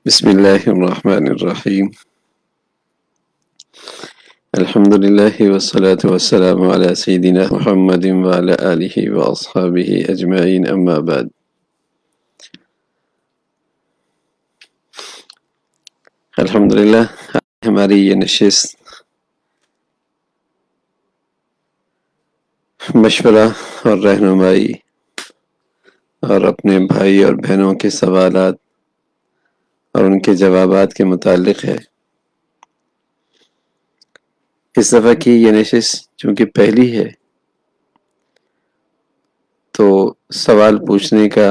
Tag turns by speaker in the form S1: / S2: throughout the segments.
S1: بسم الله الرحمن الرحيم. الحمد لله والصلاة والسلام على سيدنا محمد وعلى آله وأصحابه أجمعين، أما بعد. الحمدللہ ہماری یہ نشست مشورہ اور رہنمائی اور اپنے بھائی اور بہنوں کے سوالات اور ان کے جوابات کے متعلق ہے۔ اس دفعہ کی یہ نشست چونکہ پہلی ہے تو سوال پوچھنے کا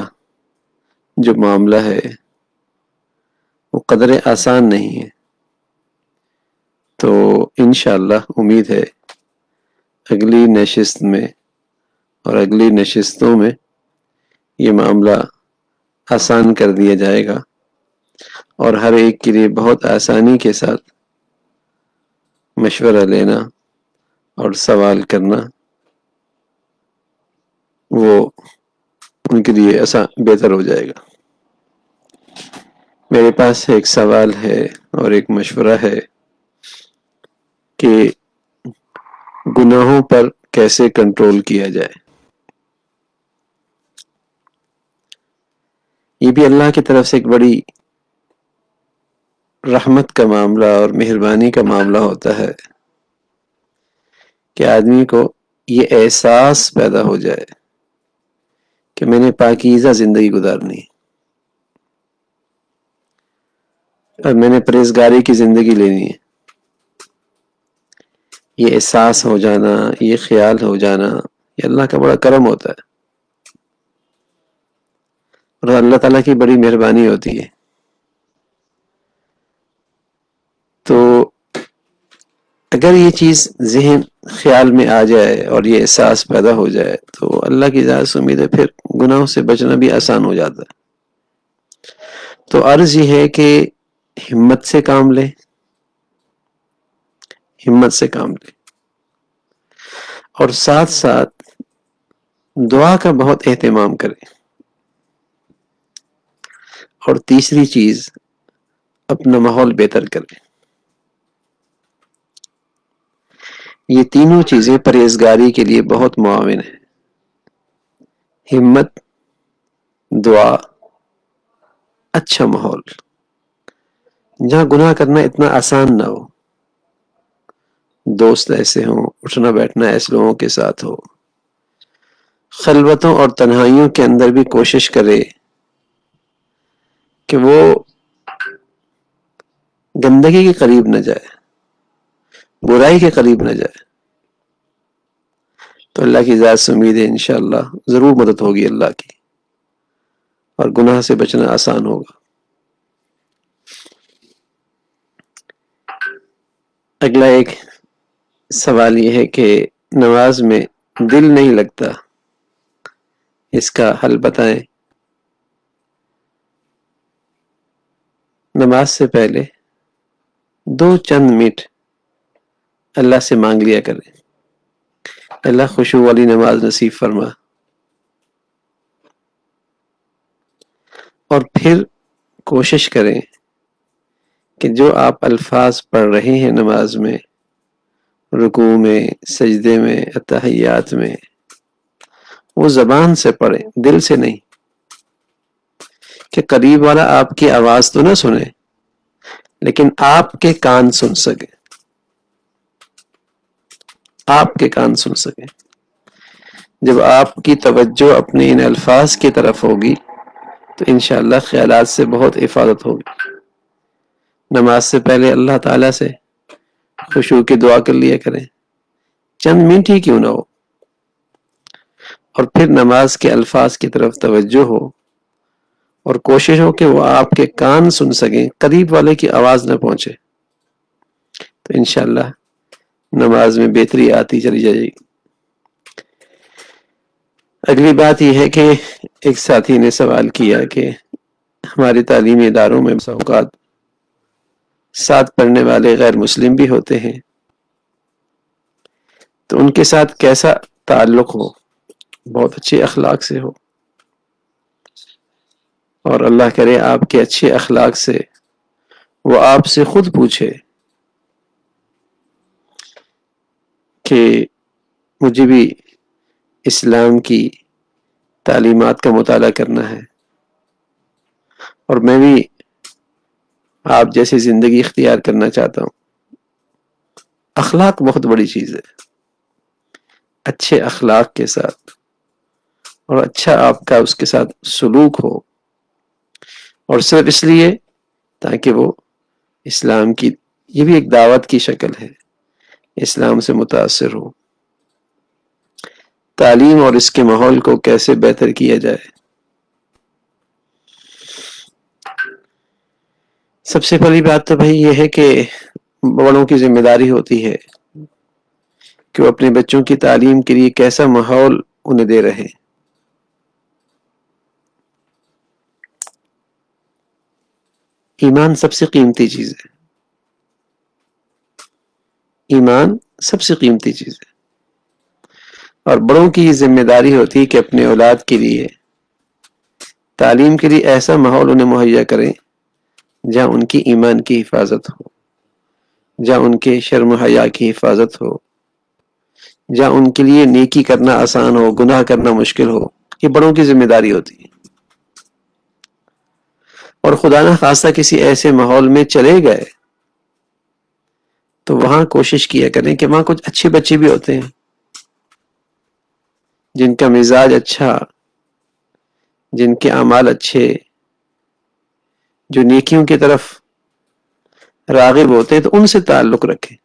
S1: جو معاملہ ہے وہ قدر آسان نہیں ہے، تو انشاءاللہ امید ہے اگلی نشست میں اور اگلی نشستوں میں یہ معاملہ آسان کر دیا جائے گا اور ہر ایک کے لیے بہت آسانی کے ساتھ مشورہ لینا اور سوال کرنا وہ ان کے لیے بہتر ہو جائے گا۔ میرے پاس ایک سوال ہے اور ایک مشورہ ہے کہ گناہوں پر کیسے کنٹرول کیا جائے۔ یہ بھی اللہ کی طرف سے ایک بڑی رحمت کا معاملہ اور مہربانی کا معاملہ ہوتا ہے کہ آدمی کو یہ احساس پیدا ہو جائے کہ میں نے پاکیزہ زندگی گزارنی اور میں نے پرہیزگاری کی زندگی لینی ہے۔ یہ احساس ہو جانا، یہ خیال ہو جانا، یہ اللہ کا بڑا کرم ہوتا ہے اور اللہ تعالیٰ کی بڑی مہربانی ہوتی ہے۔ تو اگر یہ چیز ذہن خیال میں آ جائے اور یہ احساس پیدا ہو جائے تو اللہ کی ذات سے امید ہے پھر گناہوں سے بچنا بھی آسان ہو جاتا ہے۔ تو عرض یہ ہے کہ ہمت سے کام لیں، ہمت سے کام لیں اور ساتھ ساتھ دعا کا بہت اہتمام کریں، اور تیسری چیز اپنا ماحول بہتر کریں۔ یہ تینوں چیزیں پرہیزگاری کے لیے بہت معاون ہیں، ہمت، دعا، اچھا ماحول، جہاں گناہ کرنا اتنا آسان نہ ہو، دوست ایسے ہوں، اٹھنا بیٹھنا ایسے لوگوں کے ساتھ ہو، خلوتوں اور تنہائیوں کے اندر بھی کوشش کرے کہ وہ گندگی کے قریب نہ جائے، برائی کے قریب نہ جائے، تو اللہ کی ذات سے امید ہے انشاءاللہ ضرور مدد ہوگی اللہ کی اور گناہ سے بچنا آسان ہوگا۔ اگلا ایک سوال یہ ہے کہ نماز میں دل نہیں لگتا، اس کا حل بتائیں۔ نماز سے پہلے چند منٹ اللہ سے مانگ لیا کریں، اللہ خشوع والی نماز نصیب فرما، اور پھر کوشش کریں کہ جو آپ الفاظ پڑھ رہے ہیں نماز میں، رکوع میں، سجدے میں، اتحیات میں، وہ زبان سے پڑھیں، دل سے نہیں، کہ قریب والا آپ کی آواز تو نہ سنے لیکن آپ کے کان سن سکے، آپ کے کان سن سکے۔ جب آپ کی توجہ اپنے ان الفاظ کی طرف ہوگی تو انشاءاللہ خیالات سے بہت حفاظت ہوگی۔ نماز سے پہلے اللہ تعالیٰ سے خشوع کی دعا کر لیا کریں، چند منٹ ہی کیوں نہ ہو، اور پھر نماز کے الفاظ کی طرف توجہ ہو اور کوشش ہو کہ وہ آپ کے کان سن سکیں، قریب والے کی آواز نہ پہنچے، تو انشاءاللہ نماز میں بہتری آتی چلی جائے گی۔ اگلی بات یہ ہے کہ ایک ساتھی نے سوال کیا کہ ہمارے تعلیمی اداروں میں بسا اوقات ساتھ پڑھنے والے غیر مسلم بھی ہوتے ہیں، تو ان کے ساتھ کیسا تعلق ہو، بہت اچھے اخلاق سے ہو، اور اللہ کرے آپ کے اچھے اخلاق سے وہ آپ سے خود پوچھے کہ مجھے بھی اسلام کی تعلیمات کا مطالعہ کرنا ہے اور میں بھی آپ جیسی زندگی اختیار کرنا چاہتا ہوں. اخلاق بہت بڑی چیز ہے. اچھے اخلاق کے ساتھ اور اچھا آپ کا اس کے ساتھ سلوک ہو، اور صرف اس لیے تاکہ وہ اسلام کی، یہ بھی ایک دعوت کی شکل ہے، اسلام سے متاثر ہو. تعلیم اور اس کے ماحول کو کیسے بہتر کیا جائے؟ سب سے پہلی بات تو بھائی یہ ہے کہ بڑوں کی ذمہ داری ہوتی ہے کہ وہ اپنے بچوں کی تعلیم کے لیے کیسا ماحول انہیں دے رہے. ایمان سب سے قیمتی چیز ہے. ایمان سب سے قیمتی چیز ہے، اور بڑوں کی یہ ذمہ داری ہوتی ہے کہ اپنے اولاد کے لیے تعلیم کے لیے ایسا ماحول انہیں مہیا کریں جہاں ان کی ایمان کی حفاظت ہو، جہاں ان کے شرم و حیا کی حفاظت ہو، جہاں ان کے لیے نیکی کرنا آسان ہو، گناہ کرنا مشکل ہو. یہ بڑوں کی ذمہ داری ہوتی ہے. اور خدا نہ خواستہ کسی ایسے ماحول میں چلے گئے تو وہاں کوشش کیا کریں کہ وہاں کچھ اچھے بچے بھی ہوتے ہیں جن کا مزاج اچھا، جن کے اعمال اچھے، جو نیکیوں کی طرف راغب ہوتے ہیں، تو ان سے تعلق رکھیں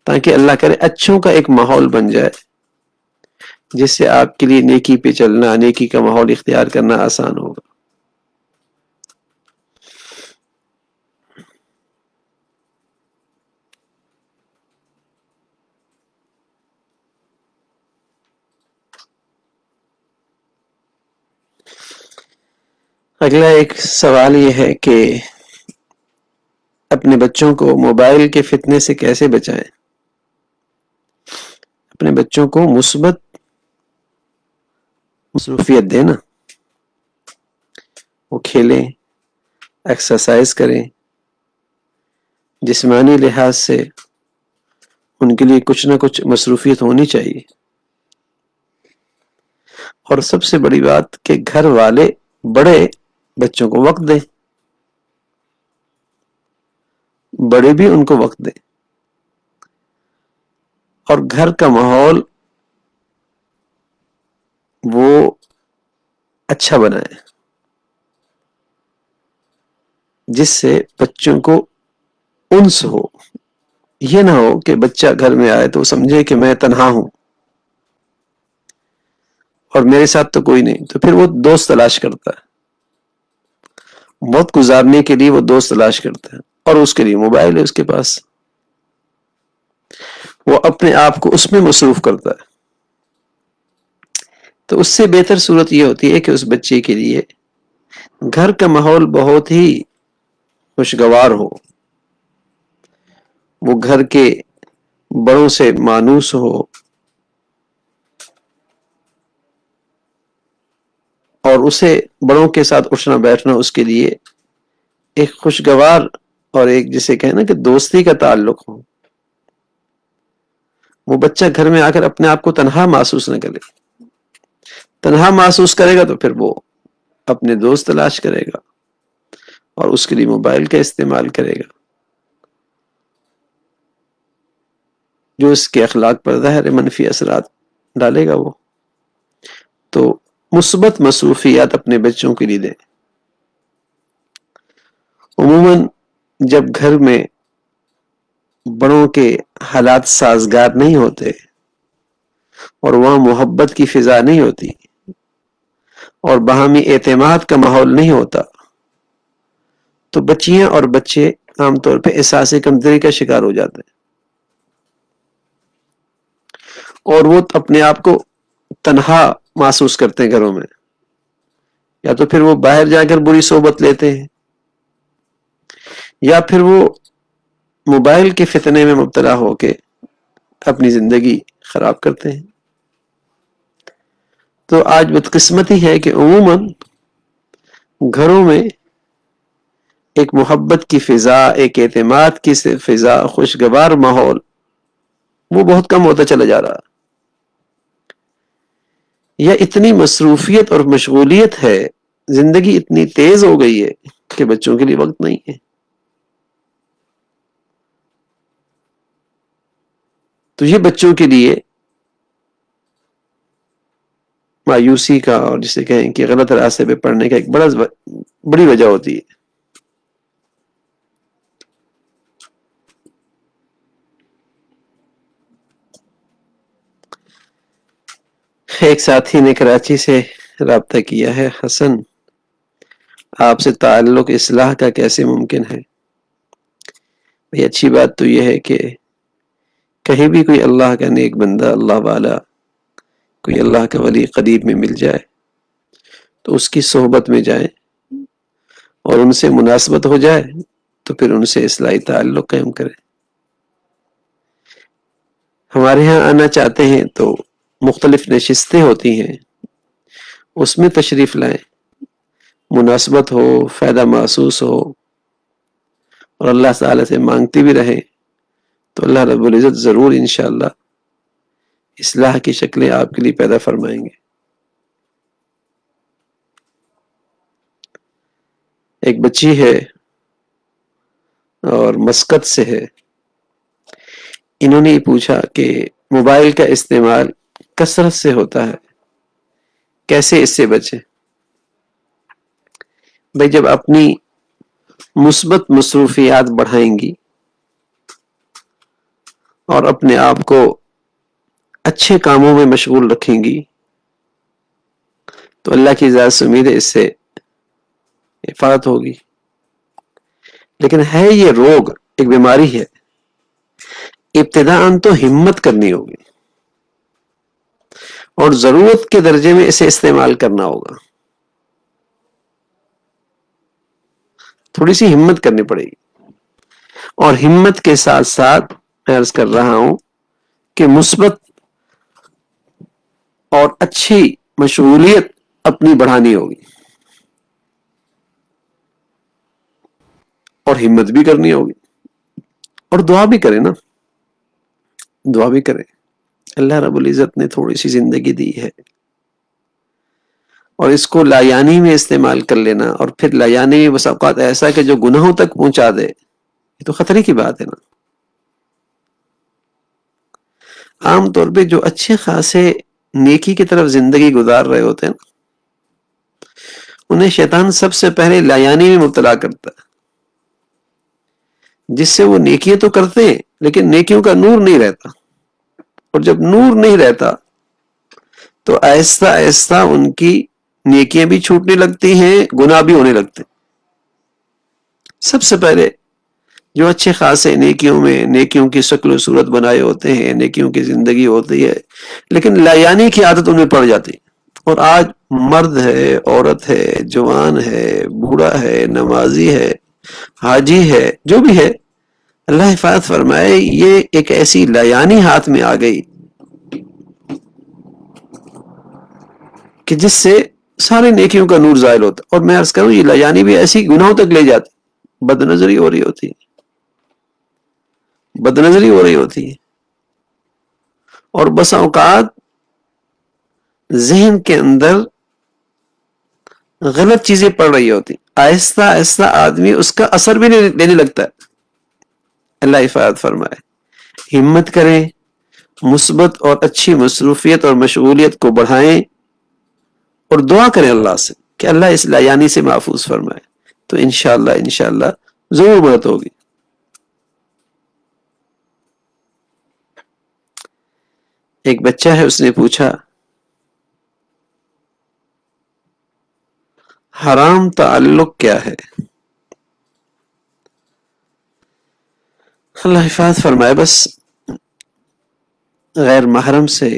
S1: تاکہ اللہ کرے اچھوں کا ایک ماحول بن جائے جس سے آپ کے لیے نیکی پہ چلنا، نیکی کا ماحول اختیار کرنا آسان ہوگا. اگلا ایک سوال یہ ہے کہ اپنے بچوں کو موبائل کے فتنے سے کیسے بچائیں؟ اپنے بچوں کو مثبت مصروفیت دینا، وہ کھیلیں، ایکسرسائز کریں، جسمانی لحاظ سے ان کے لیے کچھ نہ کچھ مصروفیت ہونی چاہیے. اور سب سے بڑی بات کہ گھر والے بڑے بچوں کو وقت دیں، بڑے بھی ان کو وقت دیں، اور گھر کا ماحول وہ اچھا بنائے جس سے بچوں کو انس ہو. یہ نہ ہو کہ بچہ گھر میں آئے تو سمجھے کہ میں تنہا ہوں اور میرے ساتھ تو کوئی نہیں، تو پھر وہ دوست تلاش کرتا ہے. وقت گزارنے کے لیے وہ دوست تلاش کرتا ہے، اور اس کے لیے موبائل ہے اس کے پاس، وہ اپنے آپ کو اس میں مصروف کرتا ہے. تو اس سے بہتر صورت یہ ہوتی ہے کہ اس بچے کے لیے گھر کا ماحول بہت ہی خوشگوار ہو، وہ گھر کے بڑوں سے مانوس ہو، اور اسے بڑوں کے ساتھ اٹھنا بیٹھنا اس کے لیے ایک خوشگوار اور ایک جسے کہیں نا کہ دوستی کا تعلق ہو. وہ بچہ گھر میں آ کر اپنے آپ کو تنہا محسوس نہ کرے. تنہا محسوس کرے گا تو پھر وہ اپنے دوست تلاش کرے گا اور اس کے لیے موبائل کا استعمال کرے گا جو اس کے اخلاق پر ظاہر منفی اثرات ڈالے گا. وہ تو مثبت مصروفیات اپنے بچوں کے لیے دیں. عموماً جب گھر میں بڑوں کے حالات سازگار نہیں ہوتے اور وہاں محبت کی فضا نہیں ہوتی اور باہمی اعتماد کا ماحول نہیں ہوتا تو بچیاں اور بچے عام طور پہ احساس کمتری کا شکار ہو جاتے ہیں اور وہ اپنے آپ کو تنہا محسوس کرتے ہیں گھروں میں، یا تو پھر وہ باہر جا کر بری صحبت لیتے ہیں یا پھر وہ موبائل کے فتنے میں مبتلا ہو کے اپنی زندگی خراب کرتے ہیں. تو آج بدقسمتی ہے کہ عموماً گھروں میں ایک محبت کی فضا، ایک اعتماد کی فضا، خوشگوار ماحول، وہ بہت کم ہوتا چلا جا رہا، یا اتنی مصروفیت اور مشغولیت ہے، زندگی اتنی تیز ہو گئی ہے کہ بچوں کے لیے وقت نہیں ہے. تو یہ بچوں کے لیے مایوسی کا، اور جسے کہیں کہ غلط راستے پہ پڑنے کا ایک بڑی وجہ ہوتی ہے. ایک ساتھی نے کراچی سے رابطہ کیا ہے، حسن آپ سے تعلق اصلاح کا کیسے ممکن ہے؟ بھئی اچھی بات تو یہ ہے کہ کہیں بھی کوئی اللہ کا نیک بندہ، اللہ والا، کوئی اللہ کا ولی قریب میں مل جائے تو اس کی صحبت میں جائیں اور ان سے مناسبت ہو جائے تو پھر ان سے اصلاحی تعلق قائم کریں. ہمارے ہاں آنا چاہتے ہیں تو مختلف نشستیں ہوتی ہیں، اس میں تشریف لائیں، مناسبت ہو، فائدہ محسوس ہو، اور اللہ تعالی سے مانگتے بھی رہیں تو اللہ رب العزت ضرور انشاءاللہ اصلاح کی شکلیں آپ کے لیے پیدا فرمائیں گے. ایک بچی ہے اور مسقط سے ہے، انہوں نے پوچھا کہ موبائل کا استعمال کثرت سے ہوتا ہے، کیسے اس سے بچیں؟ بھئی جب اپنی مثبت مصروفیات بڑھائیں گی اور اپنے آپ کو اچھے کاموں میں مشغول رکھیں گی تو اللہ کی ذات سے امید ہے اس سے حفاظت ہوگی. لیکن ہے یہ روگ، ایک بیماری ہے، ابتداءً تو ہمت کرنی ہوگی اور ضرورت کے درجے میں اسے استعمال کرنا ہوگا. تھوڑی سی ہمت کرنی پڑے گی، اور ہمت کے ساتھ ساتھ میں عرض کر رہا ہوں کہ مثبت اور اچھی مشغولیت اپنی بڑھانی ہوگی اور ہمت بھی کرنی ہوگی، اور دعا بھی کریں نا، دعا بھی کریں. اللہ رب العزت نے تھوڑی سی زندگی دی ہے اور اس کو لایانی میں استعمال کر لینا، اور پھر لایانی میں بس اوقات ایسا کہ جو گناہوں تک پہنچا دے، یہ تو خطرے کی بات ہے نا. عام طور پہ جو اچھے خاصے نیکی کی طرف زندگی گزار رہے ہوتے ہیں انہیں شیطان سب سے پہلے لایانی میں مبتلا کرتا ہے، جس سے وہ نیکیاں تو کرتے ہیں لیکن نیکیوں کا نور نہیں رہتا، اور جب نور نہیں رہتا تو آہستہ آہستہ ان کی نیکیاں بھی چھوٹنے لگتی ہیں، گناہ بھی ہونے لگتے ہیں. سب سے پہلے جو اچھے خاصے نیکیوں میں نیکیوں کی شکل و صورت بنائے ہوتے ہیں، نیکیوں کی زندگی ہوتی ہے، لیکن لایانی کی عادت ان میں پڑ جاتی ہے. اور آج مرد ہے، عورت ہے، جوان ہے، بوڑھا ہے، نمازی ہے، حاجی ہے، جو بھی ہے، اللہ حفاظت فرمائے، یہ ایک ایسی لایانی ہاتھ میں آ گئی کہ جس سے سارے نیکیوں کا نور زائل ہوتا. اور میں عرض کروں یہ لایانی بھی ایسی گناہوں تک لے جاتی، بد نظری ہو رہی ہوتی ہے، بد نظری ہو رہی ہوتی ہے، اور بس اوقات ذہن کے اندر غلط چیزیں پڑ رہی ہوتی، آہستہ آہستہ آدمی اس کا اثر بھی نہیں لینے لگتا ہے. اللہ حفاظت فرمائے. ہمت کریں، مثبت اور اچھی مصروفیت اور مشغولیت کو بڑھائیں، اور دعا کریں اللہ سے کہ اللہ اس لایانی سے محفوظ فرمائے، تو انشاءاللہ ضرور مدد ہوگی. ایک بچہ ہے، اس نے پوچھا حرام تعلق کیا ہے؟ اللہ حفاظت فرمائے. بس غیر محرم سے،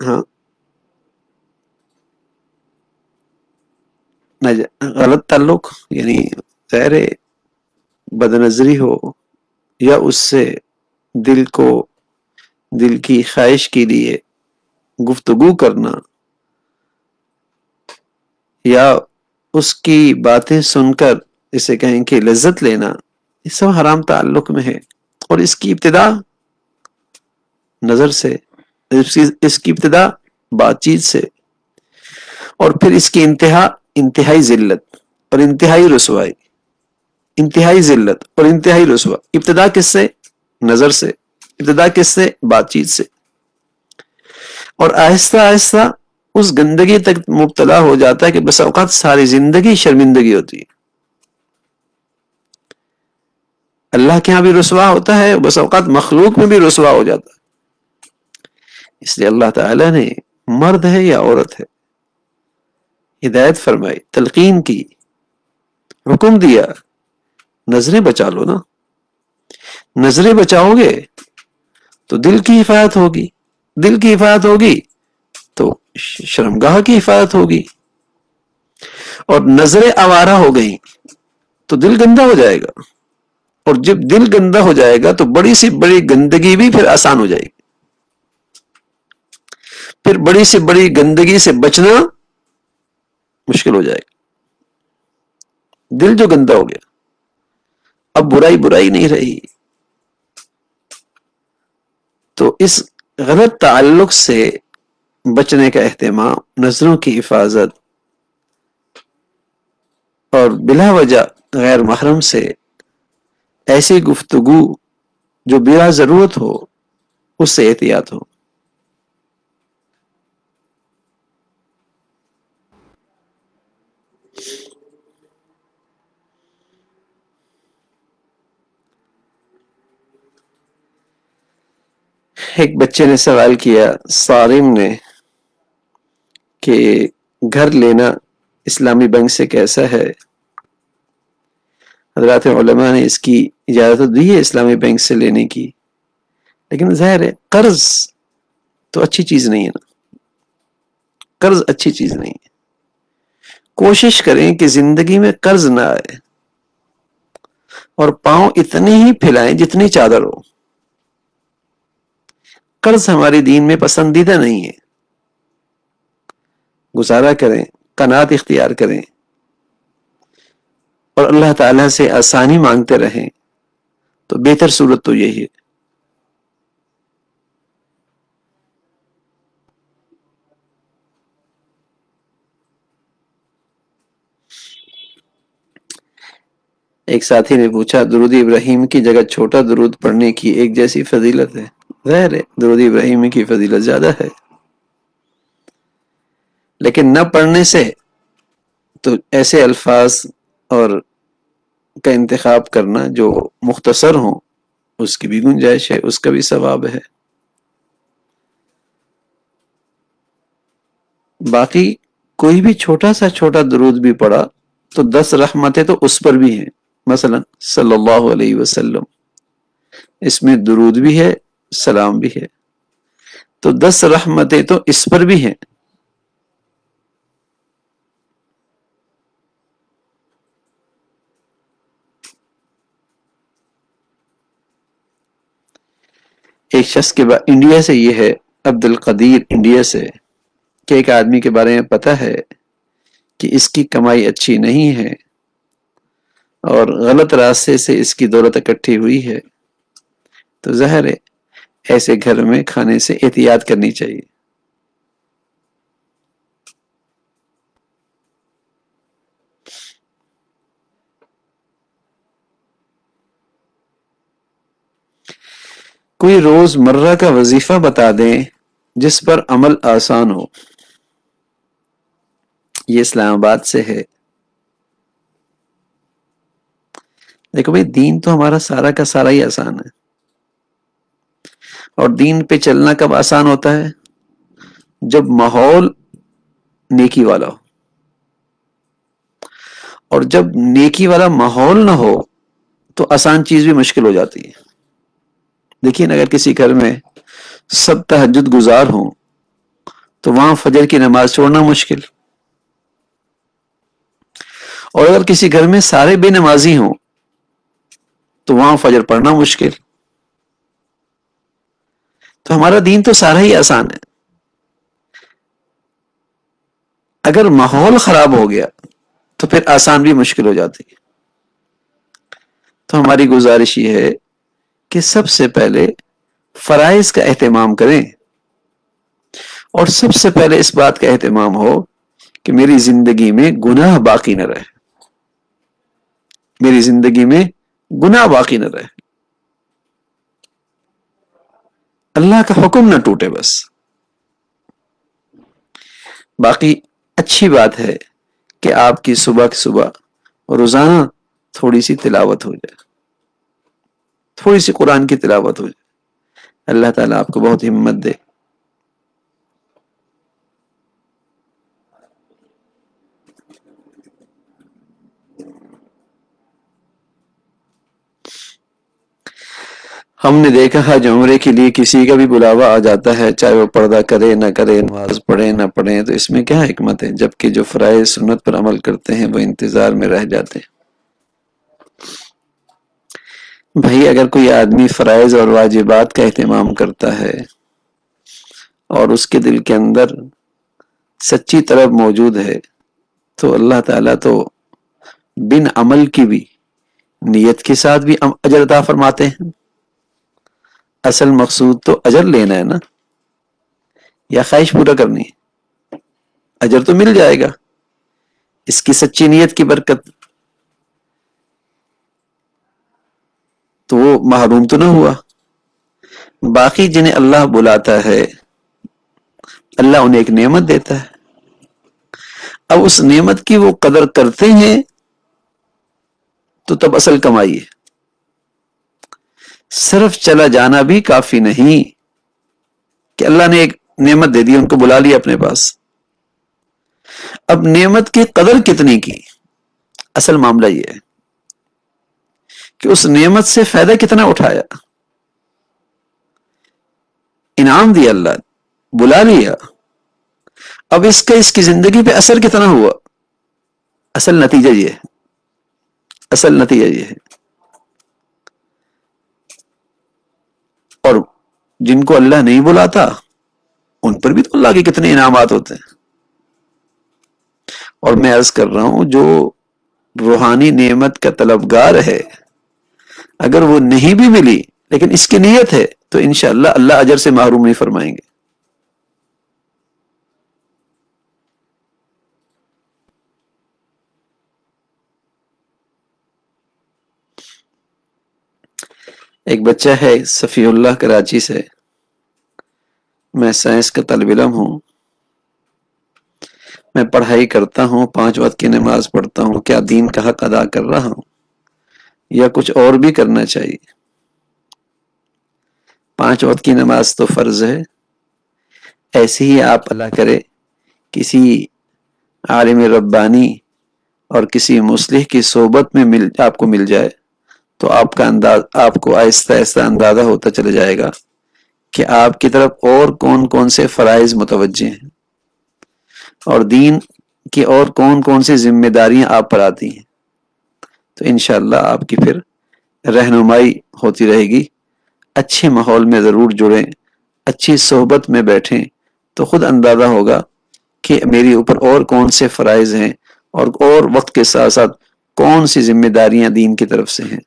S1: ہاں، غلط تعلق یعنی غیر بد نظری ہو، یا اس سے دل کی خواہش کے لیے گفتگو کرنا، یا اس کی باتیں سن کر اسے کہیں کہ لذت لینا، یہ سب حرام تعلق میں ہے. اور اس کی ابتدا نظر سے، اس کی ابتدا بات چیت سے، اور پھر اس کی انتہائی ذلت اور انتہائی رسوائی. انتہائی ذلت اور انتہائی رسوا. ابتدا کس سے؟ نظر سے. ابتدا کس سے؟ بات چیت سے. اور آہستہ آہستہ اس گندگی تک مبتلا ہو جاتا ہے کہ بس اوقات ساری زندگی شرمندگی ہوتی ہے. اللہ کے ہاں بھی رسوا ہوتا ہے، بس اوقات مخلوق میں بھی رسوا ہو جاتا ہے. اس لیے اللہ تعالی نے مرد ہے یا عورت ہے ہدایت فرمائی، تلقین کی، حکم دیا، نظریں بچا لو نا. نظریں بچاؤ گے تو دل کی حفاظت ہوگی، دل کی حفاظت ہوگی تو شرمگاہ کی حفاظت ہوگی. اور نظریں آوارہ ہو گئیں تو دل گندا ہو جائے گا، اور جب دل گندا ہو جائے گا تو بڑی سی بڑی گندگی بھی پھر آسان ہو جائے گی. پھر بڑی سے بڑی گندگی سے بچنا مشکل ہو جائے گا. دل جو گندا ہو گیا، اب برائی برائی نہیں رہی. تو اس غلط تعلق سے بچنے کا اہتمام، نظروں کی حفاظت، اور بلا وجہ غیر محرم سے ایسی گفتگو جو بلا ضرورت ہو اس سے احتیاط ہو. ایک بچے نے سوال کیا صارم نے کہ گھر لینا اسلامی بینک سے کیسا ہے؟ حضرات علماء نے اس کی اجازت دی ہے اسلامی بینک سے لینے کی، لیکن ظاہر ہے قرض تو اچھی چیز نہیں ہے نا. قرض اچھی چیز نہیں ہے. کوشش کریں کہ زندگی میں قرض نہ آئے، اور پاؤں اتنے ہی پھیلائیں جتنی چادر ہو. قرض ہمارے دین میں پسندیدہ نہیں ہے. گزارا کریں، قناعت اختیار کریں، اور اللہ تعالیٰ سے آسانی مانگتے رہیں، تو بہتر صورت تو یہی ہے. ایک ساتھی نے پوچھا درود ابراہیم کی جگہ چھوٹا درود پڑھنے کی ایک جیسی فضیلت ہے؟ ظاہر ہے درود ابراہیم کی فضیلت زیادہ ہے، لیکن نہ پڑھنے سے تو ایسے الفاظ اور کا انتخاب کرنا جو مختصر ہوں اس کی بھی گنجائش ہے، اس کا بھی ثواب ہے. باقی کوئی بھی چھوٹا سا چھوٹا درود بھی پڑھا تو 10 رحمتیں تو اس پر بھی ہیں. مثلا صلی اللہ علیہ وسلم، اس میں درود بھی ہے، سلام بھی ہے، تو 10 رحمتیں تو اس پر بھی ہیں. ایک شخص کے بعد انڈیا سے یہ ہے، عبد القدیر انڈیا سے، کہ ایک آدمی کے بارے میں پتہ ہے کہ اس کی کمائی اچھی نہیں ہے اور غلط راستے سے اس کی دولت اکٹھی ہوئی ہے، تو ظاہر ہے ایسے گھر میں کھانے سے احتیاط کرنی چاہیے. کوئی روز مرہ کا وظیفہ بتا دیں جس پر عمل آسان ہو. یہ اسلام آباد سے ہے. دیکھو بھائی، دین تو ہمارا سارا کا سارا ہی آسان ہے، اور دین پہ چلنا کب آسان ہوتا ہے؟ جب ماحول نیکی والا ہو. اور جب نیکی والا ماحول نہ ہو تو آسان چیز بھی مشکل ہو جاتی ہے. دیکھیے اگر کسی گھر میں سب تہجد گزار ہوں تو وہاں فجر کی نماز چھوڑنا مشکل، اور اگر کسی گھر میں سارے بے نمازی ہوں تو وہاں فجر پڑھنا مشکل. تو ہمارا دین تو سارا ہی آسان ہے. اگر ماحول خراب ہو گیا تو پھر آسان بھی مشکل ہو جاتی ہے. تو ہماری گزارش یہ ہے کہ سب سے پہلے فرائض کا اہتمام کریں، اور سب سے پہلے اس بات کا اہتمام ہو کہ میری زندگی میں گناہ باقی نہ رہے، میری زندگی میں گناہ باقی نہ رہے، اللہ کا حکم نہ ٹوٹے. بس باقی اچھی بات ہے کہ آپ کی صبح کی صبح روزانہ تھوڑی سی تلاوت ہو جائے، تھوڑی سی قرآن کی تلاوت ہو جائے. اللہ تعالیٰ آپ کو بہت ہمت دے. ہم نے دیکھا ہے جو عمرے کے لیے کسی کا بھی بلاوا آ جاتا ہے، چاہے وہ پردہ کرے نہ کرے، نماز پڑھے نہ پڑھے، تو اس میں کیا حکمت ہے؟ جبکہ جو فرائض سنت پر عمل کرتے ہیں وہ انتظار میں رہ جاتے ہیں. بھائی اگر کوئی آدمی فرائض اور واجبات کا اہتمام کرتا ہے اور اس کے دل کے اندر سچی طلب موجود ہے، تو اللہ تعالیٰ تو بن عمل کی بھی نیت کے ساتھ بھی اجر عطا فرماتے ہیں. اصل مقصود تو اجر لینا ہے نا، یا خواہش پورا کرنی ہے؟ اجر تو مل جائے گا اس کی سچی نیت کی برکت، تو وہ محروم تو نہ ہوا. باقی جنہیں اللہ بلاتا ہے اللہ انہیں ایک نعمت دیتا ہے، اب اس نعمت کی وہ قدر کرتے ہیں تو تب اصل کمائی ہے. صرف چلا جانا بھی کافی نہیں کہ اللہ نے ایک نعمت دے دی، ان کو بلا لیا اپنے پاس. اب نعمت کی قدر کتنی کی، اصل معاملہ یہ ہے کہ اس نعمت سے فائدہ کتنا اٹھایا. انعام دیا اللہ، بلا لیا، اب اس کا اس کی زندگی پہ اثر کتنا ہوا. اصل نتیجہ یہ ہے، اصل نتیجہ یہ ہے. اور جن کو اللہ نہیں بلاتا ان پر بھی تو اللہ کے کتنے انعامات ہوتے ہیں. اور میں عرض کر رہا ہوں جو روحانی نعمت کا طلبگار ہے، اگر وہ نہیں بھی ملی لیکن اس کی نیت ہے تو انشاءاللہ اللہ اجر سے محروم نہیں فرمائیں گے. ایک بچہ ہے صفی اللہ کراچی سے، میں سائنس کا طالب علم ہوں، میں پڑھائی کرتا ہوں، 5 وقت کی نماز پڑھتا ہوں، کیا دین کا حق ادا کر رہا ہوں یا کچھ اور بھی کرنا چاہیے؟ 5 وقت کی نماز تو فرض ہے، ایسے ہی آپ اللہ کرے کسی عالم ربانی اور کسی مصلح کی صحبت میں آپ کو مل جائے تو آپ کو آہستہ آہستہ اندازہ ہوتا چلا جائے گا کہ آپ کی طرف اور کون کون سے فرائض متوجہ ہیں اور دین کی اور کون کون سی ذمہ داریاں آپ پر آتی ہیں. تو انشاءاللہ آپ کی پھر رہنمائی ہوتی رہے گی. اچھے ماحول میں ضرور جڑیں، اچھی صحبت میں بیٹھیں تو خود اندازہ ہوگا کہ میری اوپر اور کون سے فرائض ہیں اور وقت کے ساتھ ساتھ کون سی ذمہ داریاں دین کی طرف سے ہیں.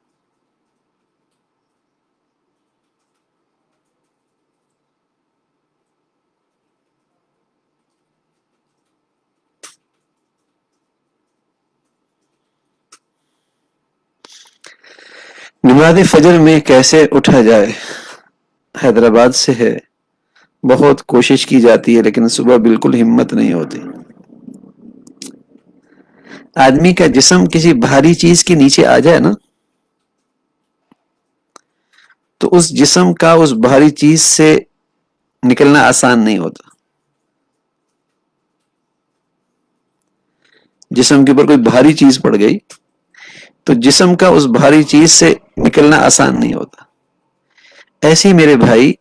S1: نماز فجر میں کیسے اٹھا جائے؟ حیدرآباد سے ہے، بہت کوشش کی جاتی ہے لیکن صبح بالکل ہمت نہیں ہوتی. آدمی کا جسم کسی بھاری چیز کے نیچے آ جائے نا تو اس جسم کا اس بھاری چیز سے نکلنا آسان نہیں ہوتا. جسم کے اوپر کوئی بھاری چیز پڑ گئی تو جسم کا اس بھاری چیز سے نکلنا آسان نہیں ہوتا. ایسے ہی میرے بھائی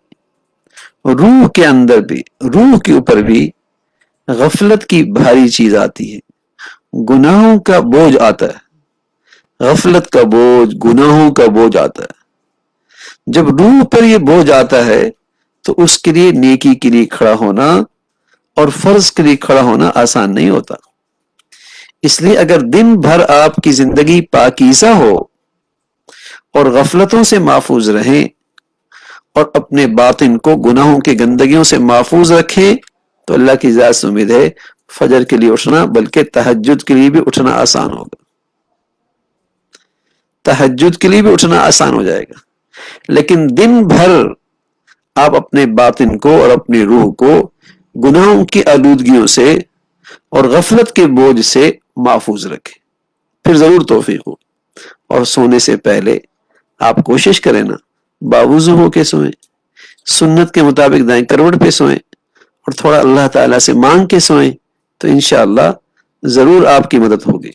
S1: روح کے اندر بھی، روح کے اوپر بھی غفلت کی بھاری چیز آتی ہے، گناہوں کا بوجھ آتا ہے، غفلت کا بوجھ، گناہوں کا بوجھ آتا ہے. جب روح پر یہ بوجھ آتا ہے تو اس کے لیے نیکی کے لیے کھڑا ہونا اور فرض کے لیے کھڑا ہونا آسان نہیں ہوتا. اس لیے اگر دن بھر آپ کی زندگی پاکیزہ ہو اور غفلتوں سے محفوظ رہیں اور اپنے باطن کو گناہوں کی گندگیوں سے محفوظ رکھیں تو اللہ کی ذات سے امید ہے فجر کے لیے اٹھنا بلکہ تہجد کے لیے بھی اٹھنا آسان ہوگا. تہجد کے لیے بھی اٹھنا آسان ہو جائے گا. لیکن دن بھر آپ اپنے باطن کو اور اپنی روح کو گناہوں کی آلودگیوں سے اور غفلت کے بوجھ سے محفوظ رکھیں, پھر ضرور توفیق ہو. اور سونے سے پہلے آپ کوشش کریں نا باوضو ہو کے سوئیں, سنت کے مطابق دائیں کروٹ پہ سوئیں اور تھوڑا اللہ تعالیٰ سے مانگ کے سوئیں تو انشاءاللہ ضرور آپ کی مدد ہوگی.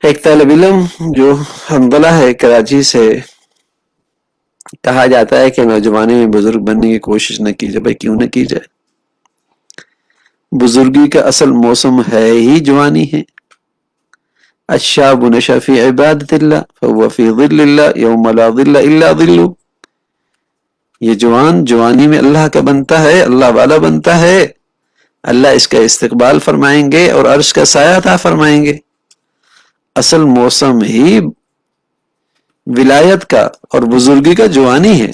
S1: ایک طالب علم جو حنظلہ ہے کراچی سے, کہا جاتا ہے کہ نوجوانی میں بزرگ بننے کی کوشش نہ کی جائے. بھائی کیوں نہ کی جائے؟ بزرگی کا اصل موسم ہے ہی جوانی ہے. الشاب نشأ فی عبادت اللہ فهو فی ظل اللہ یوم لا ظل الا ظلہ. یہ جوان جوانی میں اللہ کا بنتا ہے, اللہ والا بنتا ہے, اللہ اس کا استقبال فرمائیں گے اور عرش کا سایہ عطا فرمائیں گے. اصل موسم ہی ولایت کا اور بزرگی کا جوانی ہے.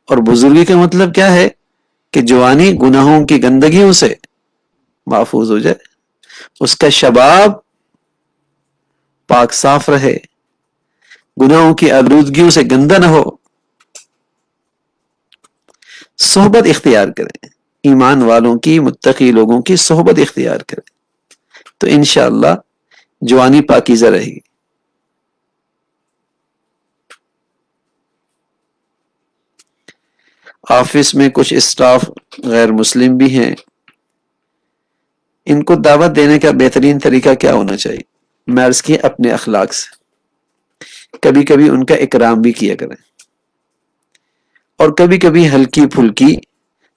S1: اور بزرگی کا مطلب کیا ہے کہ جوانی گناہوں کی گندگیوں سے محفوظ ہو جائے, اس کا شباب پاک صاف رہے, گناہوں کی آلودگیوں سے گندا نہ ہو. صحبت اختیار کریں, ایمان والوں کی, متقی لوگوں کی صحبت اختیار کریں تو انشاءاللہ جوانی پاکیزہ رہے گی. آفس میں کچھ اسٹاف غیر مسلم بھی ہیں, ان کو دعوت دینے کا بہترین طریقہ کیا ہونا چاہیے؟ میں عرض کی اپنے اخلاق سے. کبھی کبھی ان کا اکرام بھی کیا کریں اور کبھی کبھی ہلکی پھلکی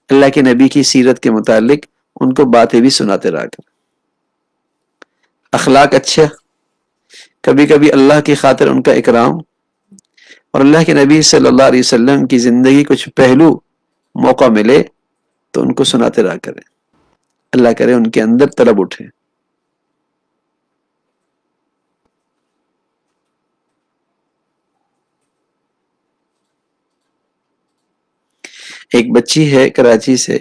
S1: اللہ کے نبی کی سیرت کے متعلق ان کو باتیں بھی سناتے رہا کریں. اخلاق اچھا, کبھی کبھی اللہ کی خاطر ان کا اکرام اور اللہ کے نبی صلی اللہ علیہ وسلم کی زندگی کچھ پہلو موقع ملے تو ان کو سناتے رہا کریں. اللہ کرے ان کے اندر طلب اٹھے. ایک بچی ہے کراچی سے,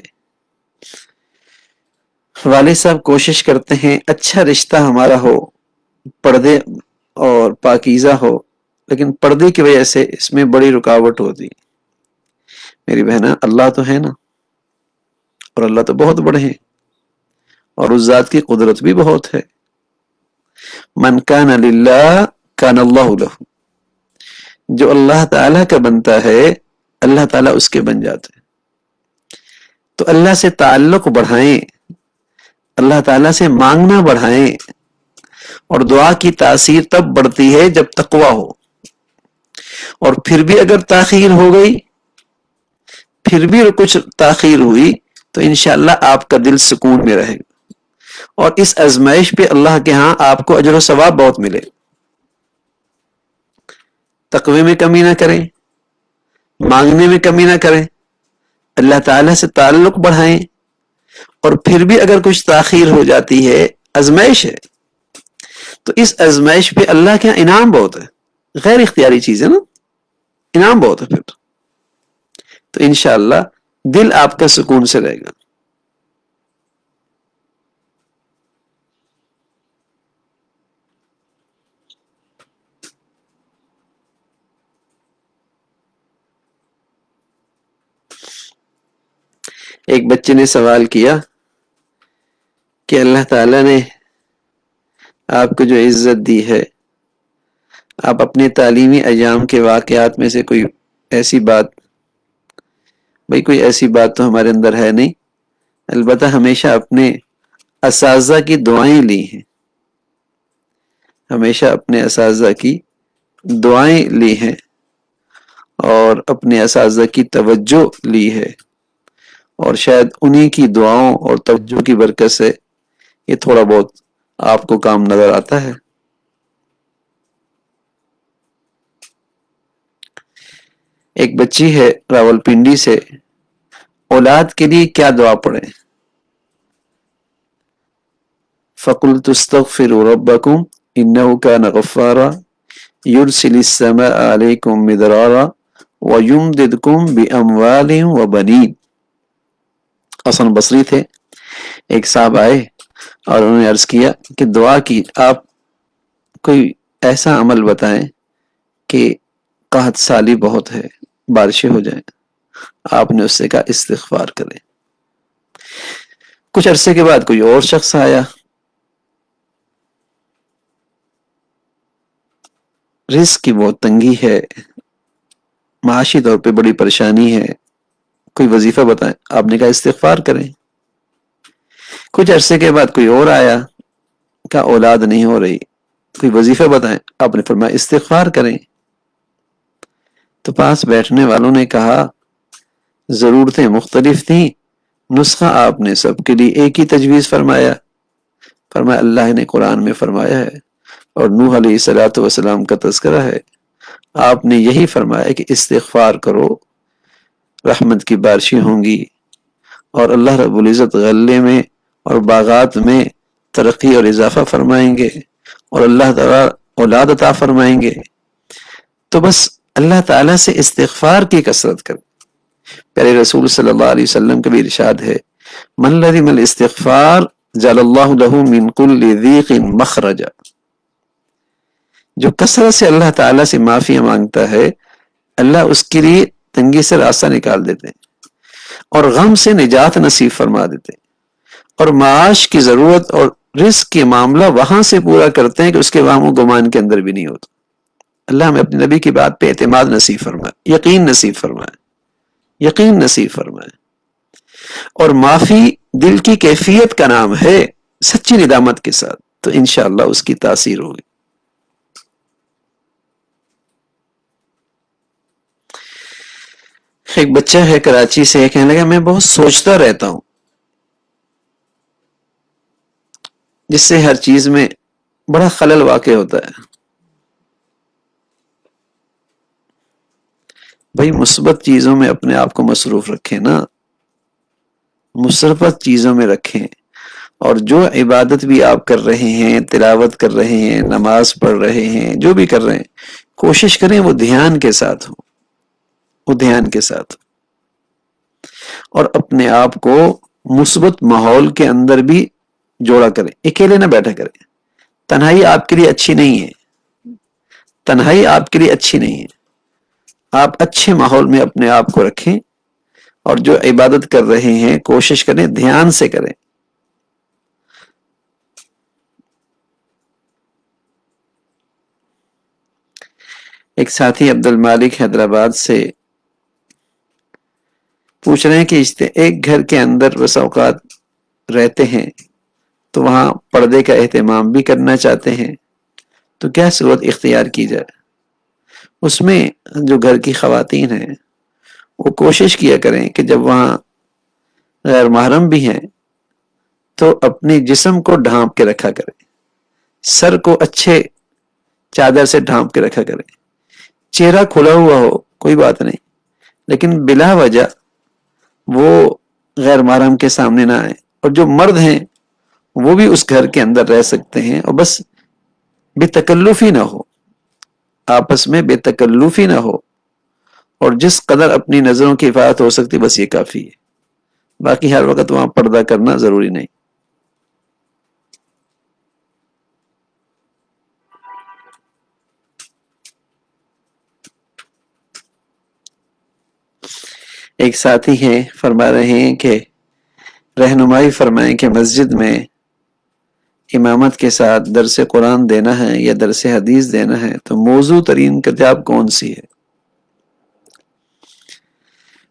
S1: والد صاحب کوشش کرتے ہیں اچھا رشتہ ہمارا ہو, پردے اور پاکیزہ ہو, لیکن پردے کی وجہ سے اس میں بڑی رکاوٹ ہوتی. میری بہنہ اللہ تو ہے نا, اور اللہ تو بہت بڑے ہیں اور اس ذات کی قدرت بھی بہت ہے. من کان للہ کان اللہ لہ, جو اللہ تعالیٰ کا بنتا ہے اللہ تعالیٰ اس کے بن جاتے ہیں. تو اللہ سے تعلق بڑھائیں, اللہ تعالیٰ سے مانگنا بڑھائیں, اور دعا کی تاثیر تب بڑھتی ہے جب تقویٰ ہو. اور پھر بھی اگر تاخیر ہو گئی, پھر بھی کچھ تاخیر ہوئی تو انشاءاللہ آپ کا دل سکون میں رہے گا, اور اس آزمائش پہ اللہ کے ہاں آپ کو اجر و ثواب بہت ملے. تقوی میں کمی نہ کریں, مانگنے میں کمی نہ کریں, اللہ تعالیٰ سے تعلق بڑھائیں, اور پھر بھی اگر کچھ تاخیر ہو جاتی ہے, آزمائش ہے, تو اس آزمائش پہ اللہ کے انعام بہت ہے. غیر اختیاری چیز ہے نا, انعام بہت ہے. پھر تو انشاءاللہ دل آپ کا سکون سے رہے گا. ایک بچے نے سوال کیا کہ اللہ تعالیٰ نے آپ کو جو عزت دی ہے, آپ اپنے تعلیمی ایام کے واقعات میں سے کوئی ایسی بات, بھئی کوئی ایسی بات تو ہمارے اندر ہے نہیں, البتہ ہمیشہ اپنے اساتذہ کی دعائیں لی ہیں, ہمیشہ اپنے اساتذہ کی دعائیں لی ہیں, اور اپنے اساتذہ کی توجہ لی ہے، اور شاید انہی کی دعاؤں اور توجہ کی برکت سے یہ تھوڑا بہت آپ کو کام نظر آتا ہے۔ ایک بچی ہے راولپنڈی سے، اولاد کے لیے کیا دعا پڑھیں؟ فَقُلْتُ اسْتَغْفِرُوا رَبَّكُمْ إِنَّهُ كَانَ غَفَّارًا يُرْسِلِ السَّمَاءَ عَلَيْكُمْ مِدْرَارًا وَيُمْدِدْكُمْ بِأَمْوَالٍ وَبَنِينَ۔ حسن بصری تھے، ایک صاحب آئے اور انہوں نے عرض کیا کہ دعا کی آپ کوئی ایسا عمل بتائیں کہ قحط سالی بہت ہے، بارشیں ہو جائیں۔ آپ نے اس سے کہا استغفار کریں۔ کچھ عرصے کے بعد کوئی اور شخص آیا، رزق کی بہت تنگی ہے، معاشی طور پہ بڑی پریشانی ہے، کوئی وظیفہ بتائیں۔ آپ نے کہا استغفار کریں۔ کچھ عرصے کے بعد کوئی اور آیا، کہا اولاد نہیں ہو رہی، کوئی وظیفہ بتائیں۔ آپ نے فرمایا استغفار کریں۔ تو پاس بیٹھنے والوں نے کہا ضرورتیں مختلف تھیں، نسخہ آپ نے سب کے لیے ایک ہی تجویز فرمایا۔ فرمایا اللہ نے قرآن میں فرمایا ہے اور نوح علیہ السلام کا تذکرہ ہے، آپ نے یہی فرمایا کہ استغفار کرو، رحمت کی بارشیں ہوں گی اور اللہ رب العزت غلے میں اور باغات میں ترقی اور اضافہ فرمائیں گے اور اللہ تعالیٰ اولاد عطا فرمائیں گے۔ تو بس اللہ تعالیٰ سے استغفار کی کثرت کریں۔ پیارے رسول صلی اللہ علیہ وسلم کا بھی ارشاد ہے من لزم الاستغفار جعل اللہ لہ من کل ضیق مخرجا، جو کثرت سے اللہ تعالیٰ سے معافی مانگتا ہے اللہ اس کے لیے تنگی سے راستہ نکال دیتے ہیں اور غم سے نجات نصیب فرما دیتے ہیں، اور معاش کی ضرورت اور رزق کے معاملہ وہاں سے پورا کرتے ہیں کہ اس کے وہم و گمان کے اندر بھی نہیں ہوتا۔ اللہ ہمیں اپنے نبی کی بات پہ اعتماد نصیب فرمائے، یقین نصیب فرمائے، یقین نصیب فرمائے۔ اور معافی دل کی کیفیت کا نام ہے، سچی ندامت کے ساتھ، تو انشاءاللہ اس کی تاثیر ہوگی۔ ایک بچہ ہے کراچی سے، کہنے لگا میں بہت سوچتا رہتا ہوں جس سے ہر چیز میں بڑا خلل واقع ہوتا ہے۔ بھائی مثبت چیزوں میں اپنے آپ کو مصروف رکھیں نا، مثبت چیزوں میں رکھیں، اور جو عبادت بھی آپ کر رہے ہیں، تلاوت کر رہے ہیں، نماز پڑھ رہے ہیں، جو بھی کر رہے ہیں کوشش کریں وہ دھیان کے ساتھ ہو، وہ دھیان کے ساتھ، اور اپنے آپ کو مثبت ماحول کے اندر بھی جوڑا کریں، اکیلے نہ بیٹھا کریں۔ تنہائی آپ کے لیے اچھی نہیں ہے، تنہائی آپ کے لیے اچھی نہیں ہے۔ آپ اچھے ماحول میں اپنے آپ کو رکھیں، اور جو عبادت کر رہے ہیں کوشش کریں دھیان سے کریں۔ ایک ساتھی عبد المالک حیدرآباد سے پوچھ رہے ہیں کہ ایک گھر کے اندر بس اوقات رہتے ہیں تو وہاں پردے کا اہتمام بھی کرنا چاہتے ہیں، تو کیا صورت اختیار کی جائے؟ اس میں جو گھر کی خواتین ہیں وہ کوشش کیا کریں کہ جب وہاں غیر محرم بھی ہیں تو اپنے جسم کو ڈھانپ کے رکھا کریں، سر کو اچھے چادر سے ڈھانپ کے رکھا کریں، چہرہ کھلا ہوا ہو کوئی بات نہیں، لیکن بلا وجہ وہ غیر محرم کے سامنے نہ آئے۔ اور جو مرد ہیں وہ بھی اس گھر کے اندر رہ سکتے ہیں، اور بس بے تکلفی نہ ہو، آپس میں بے تکلفی نہ ہو، اور جس قدر اپنی نظروں کی حفاظت ہو سکتی بس یہ کافی ہے، باقی ہر وقت وہاں پردہ کرنا ضروری نہیں۔ ایک ساتھی ہیں فرما رہے ہیں کہ رہنمائی فرمائیں کہ مسجد میں امامت کے ساتھ درس قرآن دینا ہے یا درس حدیث دینا ہے تو موضوع ترین کتاب کون سی ہے؟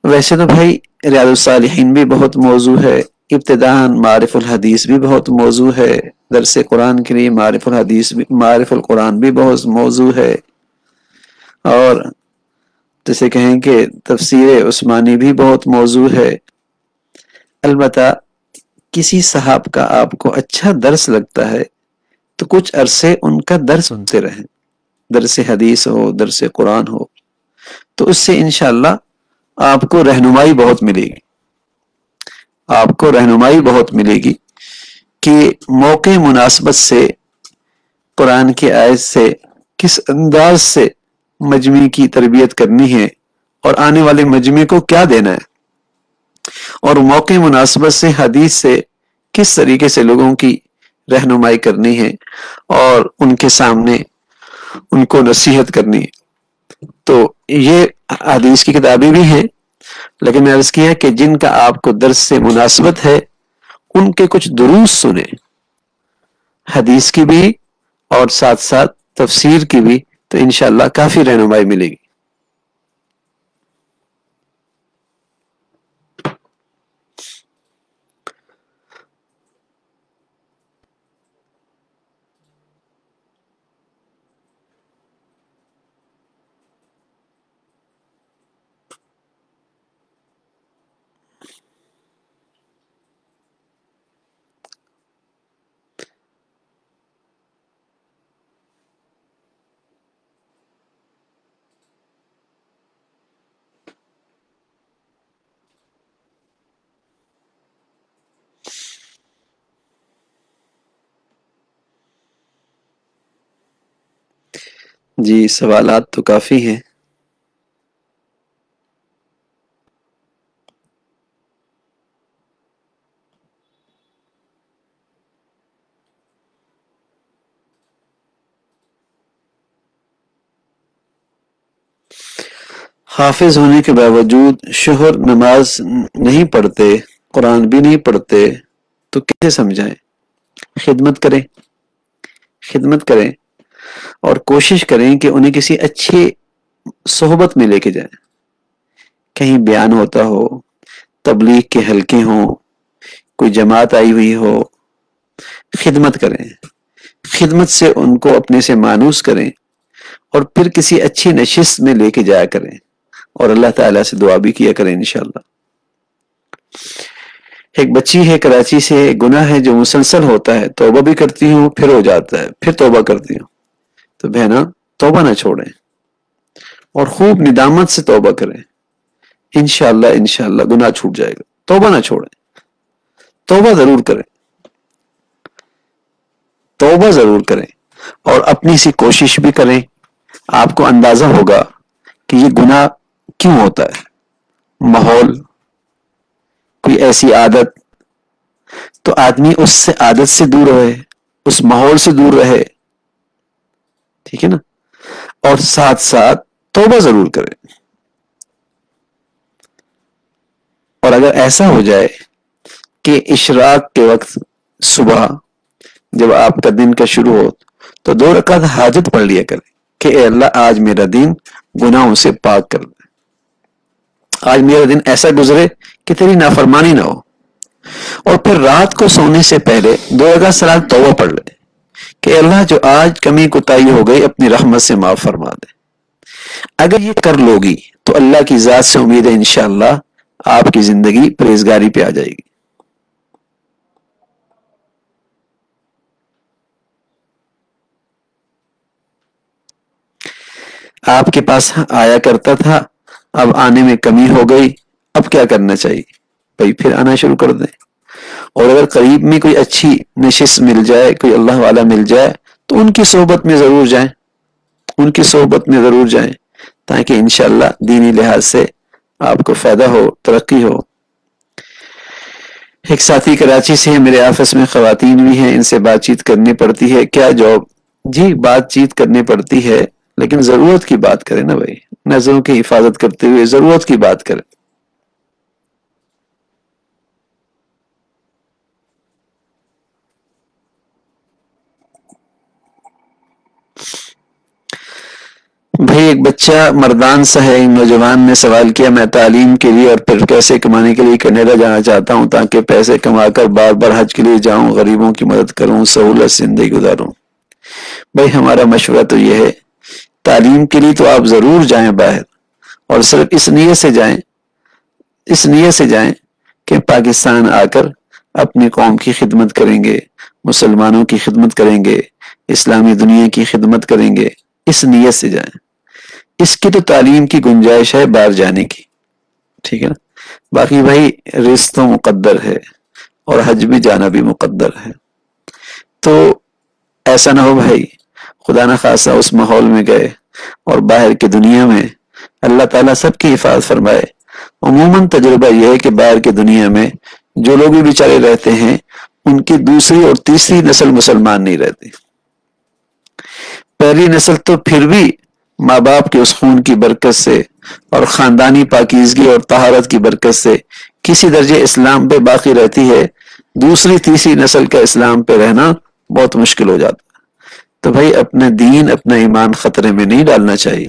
S1: ویسے تو بھائی ریاض الصالحین بھی بہت موضوع ہے، ابتداءً معارف الحدیث بھی بہت موضوع ہے، درس قرآن کے لیے معارف القرآن بھی بہت موضوع ہے، اور جیسے کہیں کہ تفسیر عثمانی بھی بہت موضوع ہے. البتہ کسی صاحب کا آپ کو اچھا درس لگتا ہے تو کچھ عرصے ان کا درس سنتے رہیں، درس حدیث ہو، درس قرآن ہو، تو اس سے انشاءاللہ آپ کو رہنمائی بہت ملے گی. آپ کو رہنمائی بہت ملے گی کہ موقع مناسبت سے قرآن کی آیت سے کس انداز سے مجمع کی تربیت کرنی ہے اور آنے والے مجمع کو کیا دینا ہے، اور موقع مناسبت سے حدیث سے کس طریقے سے لوگوں کی رہنمائی کرنی ہے اور ان کے سامنے ان کو نصیحت کرنی ہے. تو یہ حدیث کی کتابیں بھی ہیں، لیکن میں عرض کیا کہ جن کا آپ کو درس سے مناسبت ہے ان کے کچھ دروس سنیں، حدیث کی بھی اور ساتھ ساتھ تفسیر کی بھی، تو انشاءاللہ کافی رہنمائی ملے گی. جی سوالات تو کافی ہیں. حافظ ہونے کے باوجود شوہر نماز نہیں پڑھتے، قرآن بھی نہیں پڑھتے، تو کیسے سمجھائیں؟ خدمت کریں، خدمت کریں اور کوشش کریں کہ انہیں کسی اچھی صحبت میں لے کے جائیں. کہیں بیان ہوتا ہو، تبلیغ کے حلقے ہوں، کوئی جماعت آئی ہوئی ہو، خدمت کریں. خدمت سے ان کو اپنے سے مانوس کریں اور پھر کسی اچھی نشست میں لے کے جایا کریں اور اللہ تعالیٰ سے دعا بھی کیا کریں انشاءاللہ. ایک بچی ہے کراچی سے، گناہ ہے جو مسلسل ہوتا ہے، توبہ بھی کرتی ہوں پھر ہو جاتا ہے، پھر توبہ کرتی ہوں. تو بہنا توبہ نہ چھوڑیں اور خوب ندامت سے توبہ کریں، انشاءاللہ انشاءاللہ گناہ چھوٹ جائے گا. توبہ نہ چھوڑیں، توبہ ضرور کریں، توبہ ضرور کریں اور اپنی سی کوشش بھی کریں. آپ کو اندازہ ہوگا کہ یہ گناہ کیوں ہوتا ہے. ماحول، کوئی ایسی عادت، تو آدمی اس سے عادت سے دور رہے، اس ماحول سے دور رہے، ٹھیک ہے نا، اور ساتھ ساتھ توبہ ضرور کرے. اور اگر ایسا ہو جائے کہ اشراق کے وقت صبح جب آپ کا دن کا شروع ہو تو 2 رکعت حاجت پڑھ لیا کرے کہ اے اللہ آج میرا دن گناہوں سے پاک کر دے، آج میرا دن ایسا گزرے کہ تیری نافرمانی نہ ہو. اور پھر رات کو سونے سے پہلے 2 رکعت صلاۃ توبہ پڑھ لے کہ اللہ جو آج کمی کوتاہی ہو گئی اپنی رحمت سے معاف فرما دے. اگر یہ کر لو گی تو اللہ کی ذات سے امید ہے انشاءاللہ آپ کی زندگی پرہیزگاری پہ آ جائے گی. آپ کے پاس آیا کرتا تھا، اب آنے میں کمی ہو گئی، اب کیا کرنا چاہیے؟ بھائی پھر آنا شروع کر دیں. اور اگر قریب میں کوئی اچھی نشست مل جائے، کوئی اللہ والا مل جائے تو ان کی صحبت میں ضرور جائیں، ان کی صحبت میں ضرور جائیں تاکہ انشاءاللہ دینی لحاظ سے آپ کو فائدہ ہو، ترقی ہو. ایک ساتھی کراچی سے ہیں، میرے آفس میں خواتین بھی ہیں، ان سے بات چیت کرنی پڑتی ہے، کیا جواب؟ جی بات چیت کرنی پڑتی ہے لیکن ضرورت کی بات کریں نا بھائی، نظروں کی حفاظت کرتے ہوئے ضرورت کی بات کریں. بھائی ایک بچہ مردان سا ہے، نوجوان نے سوال کیا میں تعلیم کے لیے اور پھر پیسے کمانے کے لیے کینیڈا جانا چاہتا ہوں تاکہ پیسے کما کر بار بار حج کے لیے جاؤں، غریبوں کی مدد کروں، سہولت سے زندگی گزاروں. بھائی ہمارا مشورہ تو یہ ہے تعلیم کے لیے تو آپ ضرور جائیں باہر اور صرف اس نیت سے جائیں کہ پاکستان آ کر اپنی قوم کی خدمت کریں گے، مسلمانوں کی خدمت کریں گے، اسلامی دنیا کی خدمت کریں گے، اس نیت سے جائیں۔ اس کی تو تعلیم کی گنجائش ہے باہر جانے کی، ٹھیک ہے نا۔ باقی بھائی رزق تو مقدر ہے اور حج بھی جانا بھی مقدر ہے، تو ایسا نہ ہو بھائی خدا نہ خاصہ اس ماحول میں گئے اور باہر کی دنیا میں اللہ تعالیٰ سب کی حفاظت فرمائے۔ عموماً تجربہ یہ ہے کہ باہر کی دنیا میں جو لوگ بھی بیچارے رہتے ہیں ان کی دوسری اور تیسری نسل مسلمان نہیں رہتے، پہلی نسل تو پھر بھی ماں باپ کے اس خون کی برکت سے اور خاندانی پاکیزگی اور طہارت کی برکت سے کسی درجے اسلام پہ باقی رہتی ہے، دوسری تیسری نسل کا اسلام پہ رہنا بہت مشکل ہو جاتا ہے۔ تو بھائی اپنے دین اپنا ایمان خطرے میں نہیں ڈالنا چاہیے۔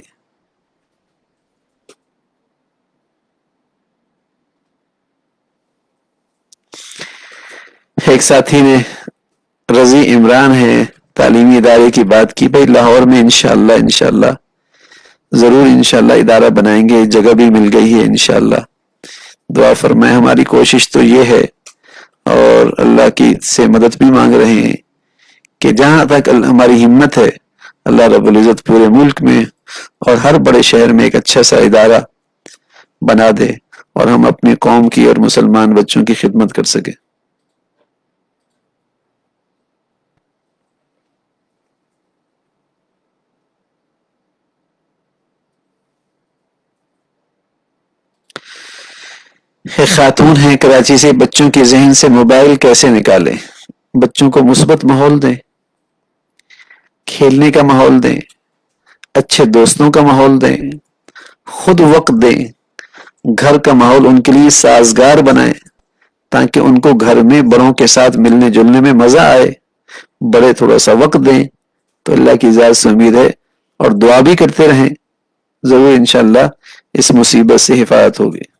S1: ایک ساتھی نے رضی عمران ہے تعلیمی ادارے کی بات کی، بھائی لاہور میں انشاءاللہ ضرور انشاءاللہ ادارہ بنائیں گے، جگہ بھی مل گئی ہے انشاءاللہ، دعا فرمائے۔ ہماری کوشش تو یہ ہے اور اللہ کی سے مدد بھی مانگ رہے ہیں کہ جہاں تک ہماری ہمت ہے اللہ رب العزت پورے ملک میں اور ہر بڑے شہر میں ایک اچھا سا ادارہ بنا دے اور ہم اپنی قوم کی اور مسلمان بچوں کی خدمت کر سکیں۔ ایک خاتون ہیں کراچی سے، بچوں کے ذہن سے موبائل کیسے نکالیں؟ بچوں کو مثبت ماحول دیں، کھیلنے کا ماحول دیں، اچھے دوستوں کا ماحول دیں، خود وقت دیں، گھر کا ماحول ان کے لیے سازگار بنائیں تاکہ ان کو گھر میں بڑوں کے ساتھ ملنے جلنے میں مزہ آئے۔ بڑے تھوڑا سا وقت دیں تو اللہ کی ذات سے امید ہے، اور دعا بھی کرتے رہیں، ضرور انشاءاللہ اس مصیبت سے حفاظت ہوگی۔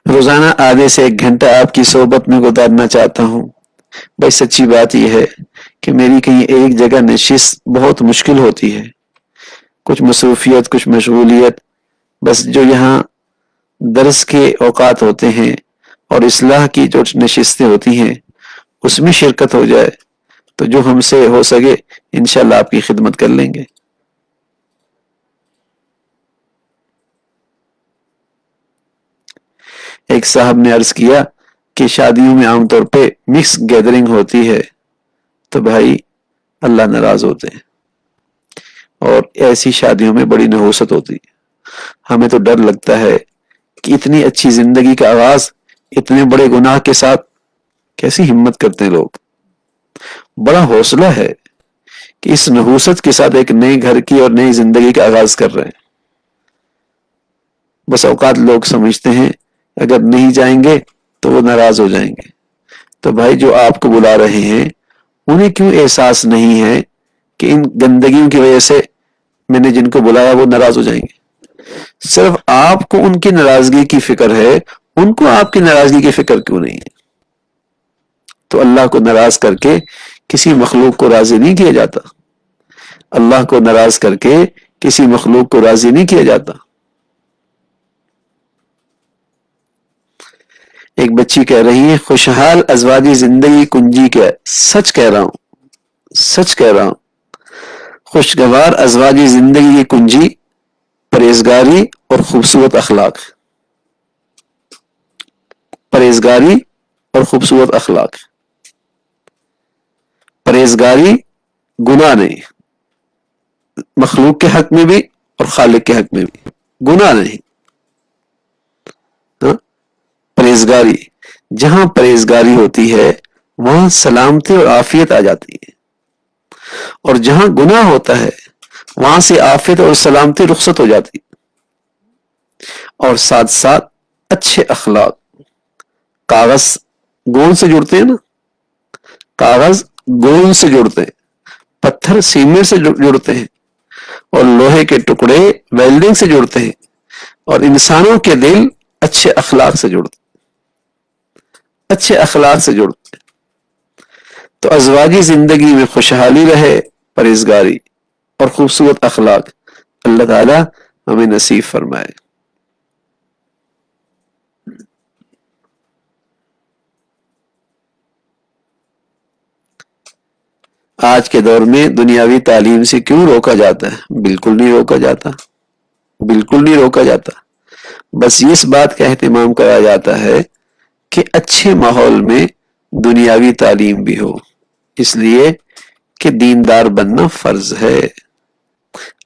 S1: روزانہ آدھے سے 1 گھنٹہ آپ کی صحبت میں گزارنا چاہتا ہوں۔ بھائی سچی بات یہ ہے کہ میری کہیں ایک جگہ نشست بہت مشکل ہوتی ہے، کچھ مصروفیت، کچھ مشغولیت، بس جو یہاں درس کے اوقات ہوتے ہیں اور اصلاح کی جو نشستیں ہوتی ہیں اس میں شرکت ہو جائے تو جو ہم سے ہو سکے انشاءاللہ آپ کی خدمت کر لیں گے۔ ایک صاحب نے عرض کیا کہ شادیوں میں عام طور پہ مکس گیدرنگ ہوتی ہے تو بھائی اللہ ناراض ہوتے ہیں، اور ایسی شادیوں میں بڑی نحوست ہوتی ہے۔ ہمیں تو ڈر لگتا ہے کہ اتنی اچھی زندگی کا آغاز اتنے بڑے گناہ کے ساتھ کیسی ہمت کرتے ہیں لوگ۔ بڑا حوصلہ ہے کہ اس نحوست کے ساتھ ایک نئے گھر کی اور نئی زندگی کا آغاز کر رہے ہیں۔ بس اوقات لوگ سمجھتے ہیں اگر نہیں جائیں گے تو وہ ناراض ہو جائیں گے، تو بھائی جو آپ کو بلا رہے ہیں انہیں کیوں احساس نہیں ہے کہ ان گندگیوں کی وجہ سے میں نے جن کو بلایا وہ ناراض ہو جائیں گے؟ صرف آپ کو ان کی ناراضگی کی فکر ہے، ان کو آپ کی ناراضگی کی فکر کیوں نہیں ہے؟ تو اللہ کو ناراض کر کے کسی مخلوق کو راضی نہیں کیا جاتا، اللہ کو ناراض کر کے کسی مخلوق کو راضی نہیں کیا جاتا۔ ایک بچی کہہ رہی ہے خوشحال ازواجی زندگی کنجی کیا ہے؟ سچ کہہ رہا ہوں، خوشگوار ازواجی زندگی کی کنجی پرہیزگاری اور خوبصورت اخلاق، پرہیزگاری اور خوبصورت اخلاق۔ پرہیزگاری گناہ نہیں، مخلوق کے حق میں بھی اور خالق کے حق میں بھی گناہ نہیں۔ پرہیزگاری، جہاں پرہیزگاری ہوتی ہے وہاں سلامتی اور عافیت آ جاتی ہے، اور جہاں گناہ ہوتا ہے وہاں سے عافیت اور سلامتی رخصت ہو جاتی ہے۔ اور ساتھ ساتھ اچھے اخلاق، کاغذ گوند سے جڑتے ہیں نا، کاغذ گوند سے جڑتے ہیں، پتھر سیمنٹ سے جڑتے ہیں، اور لوہے کے ٹکڑے ویلڈنگ سے جڑتے ہیں، اور انسانوں کے دل اچھے اخلاق سے جڑتے ہیں، اچھے اخلاق سے جڑتے ہیں۔ تو ازواجی زندگی میں خوشحالی رہے، پرہیزگاری اور خوبصورت اخلاق اللہ تعالی ہمیں نصیب فرمائے۔ آج کے دور میں دنیاوی تعلیم سے کیوں روکا جاتا ہے؟ بالکل نہیں روکا جاتا، بالکل نہیں روکا جاتا۔ بس اس بات کا اہتمام کرایا جاتا ہے کہ اچھے ماحول میں دنیاوی تعلیم بھی ہو، اس لیے کہ دیندار بننا فرض ہے،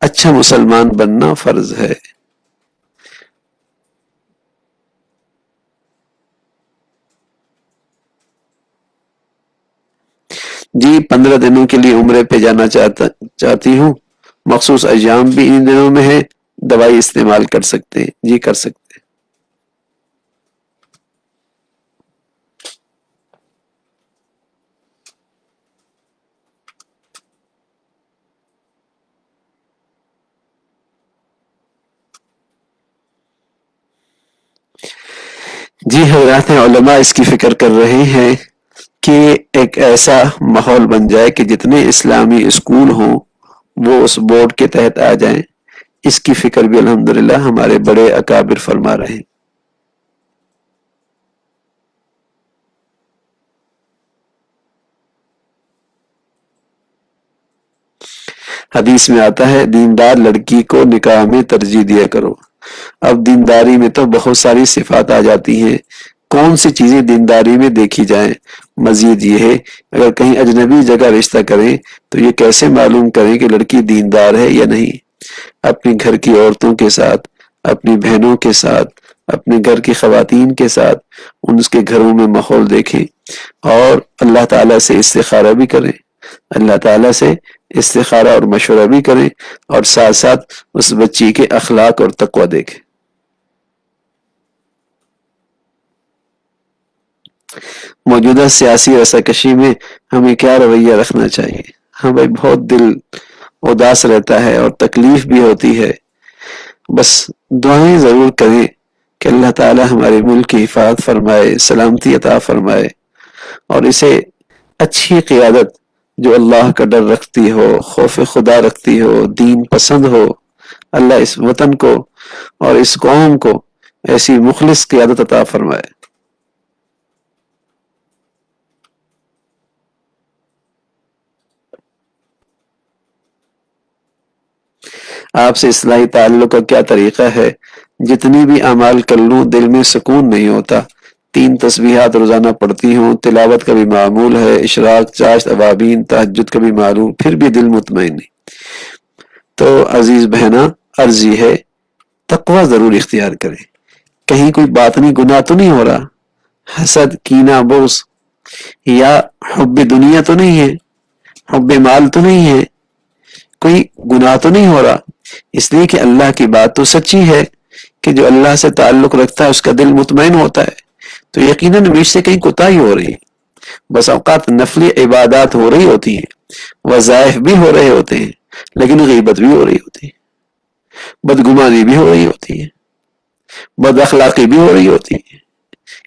S1: اچھا مسلمان بننا فرض ہے۔ جی 15 دنوں کے لیے عمرے پہ جانا چاہتی ہوں، مخصوص ایام بھی ان دنوں میں ہے، دوائی استعمال کر سکتے ہیں؟ جی کر سکتے ہیں۔ جی حضرات علماء اس کی فکر کر رہے ہیں کہ ایک ایسا ماحول بن جائے کہ جتنے اسلامی اسکول ہوں وہ اس بورڈ کے تحت آ جائیں، اس کی فکر بھی الحمدللہ ہمارے بڑے اکابر فرما رہے ہیں۔ حدیث میں آتا ہے دیندار لڑکی کو نکاح میں ترجیح دیا کرو۔ اب دینداری میں تو بہت ساری صفات آ جاتی ہیں، کون سی چیزیں دینداری میں دیکھی جائیں؟ مزید یہ ہے اگر کہیں اجنبی جگہ رشتہ کریں تو یہ کیسے معلوم کریں کہ لڑکی دیندار ہے یا نہیں؟ اپنی گھر کی عورتوں کے ساتھ، اپنی بہنوں کے ساتھ، اپنے گھر کی خواتین کے ساتھ ان کے گھروں میں ماحول دیکھیں اور اللہ تعالیٰ سے استخارہ بھی کریں، اللہ تعالیٰ سے استخارہ اور مشورہ بھی کریں اور ساتھ ساتھ اس بچی کے اخلاق اور تقوی دیکھیں۔ موجودہ سیاسی رساکشی میں ہمیں کیا رویہ رکھنا چاہیے؟ ہاں بھائی بہت دل اداس رہتا ہے اور تکلیف بھی ہوتی ہے، بس دعائیں ضرور کریں کہ اللہ تعالی ہمارے ملک کی حفاظت فرمائے، سلامتی عطا فرمائے اور اسے اچھی قیادت جو اللہ کا ڈر رکھتی ہو، خوف خدا رکھتی ہو، دین پسند ہو، اللہ اس وطن کو اور اس قوم کو ایسی مخلص قیادت عطا فرمائے۔ آپ سے اصلاحی تعلق کا کیا طریقہ ہے؟ جتنی بھی اعمال کر لوں دل میں سکون نہیں ہوتا، 3 تسبیحات روزانہ پڑھتی ہوں، تلاوت کا بھی معمول ہے، اشراق، چاشت، اوابین، تہجد کا بھی معلوم، پھر بھی دل مطمئن نہیں۔ تو عزیز بہنا عرض یہ ہے تقوی ضرور اختیار کریں، کہیں کوئی باطنی گناہ تو نہیں ہو رہا، حسد، کینہ، بغض یا حب دنیا تو نہیں ہے، حب مال تو نہیں ہے، کوئی گناہ تو نہیں ہو رہا، اس لیے کہ اللہ کی بات تو سچی ہے کہ جو اللہ سے تعلق رکھتا ہے اس کا دل مطمئن ہوتا ہے، تو یقیناً مجھ سے کہیں کوتاہی ہو رہی ہے، بس اوقات نفلی عبادات ہو رہی ہوتی ہیں، وظائف بھی ہو رہے ہوتے ہیں، لیکن غیبت بھی ہو رہی ہوتی ہے، بدگمانی بھی ہو رہی ہوتی ہے، بد اخلاقی بھی ہو رہی ہوتی ہے،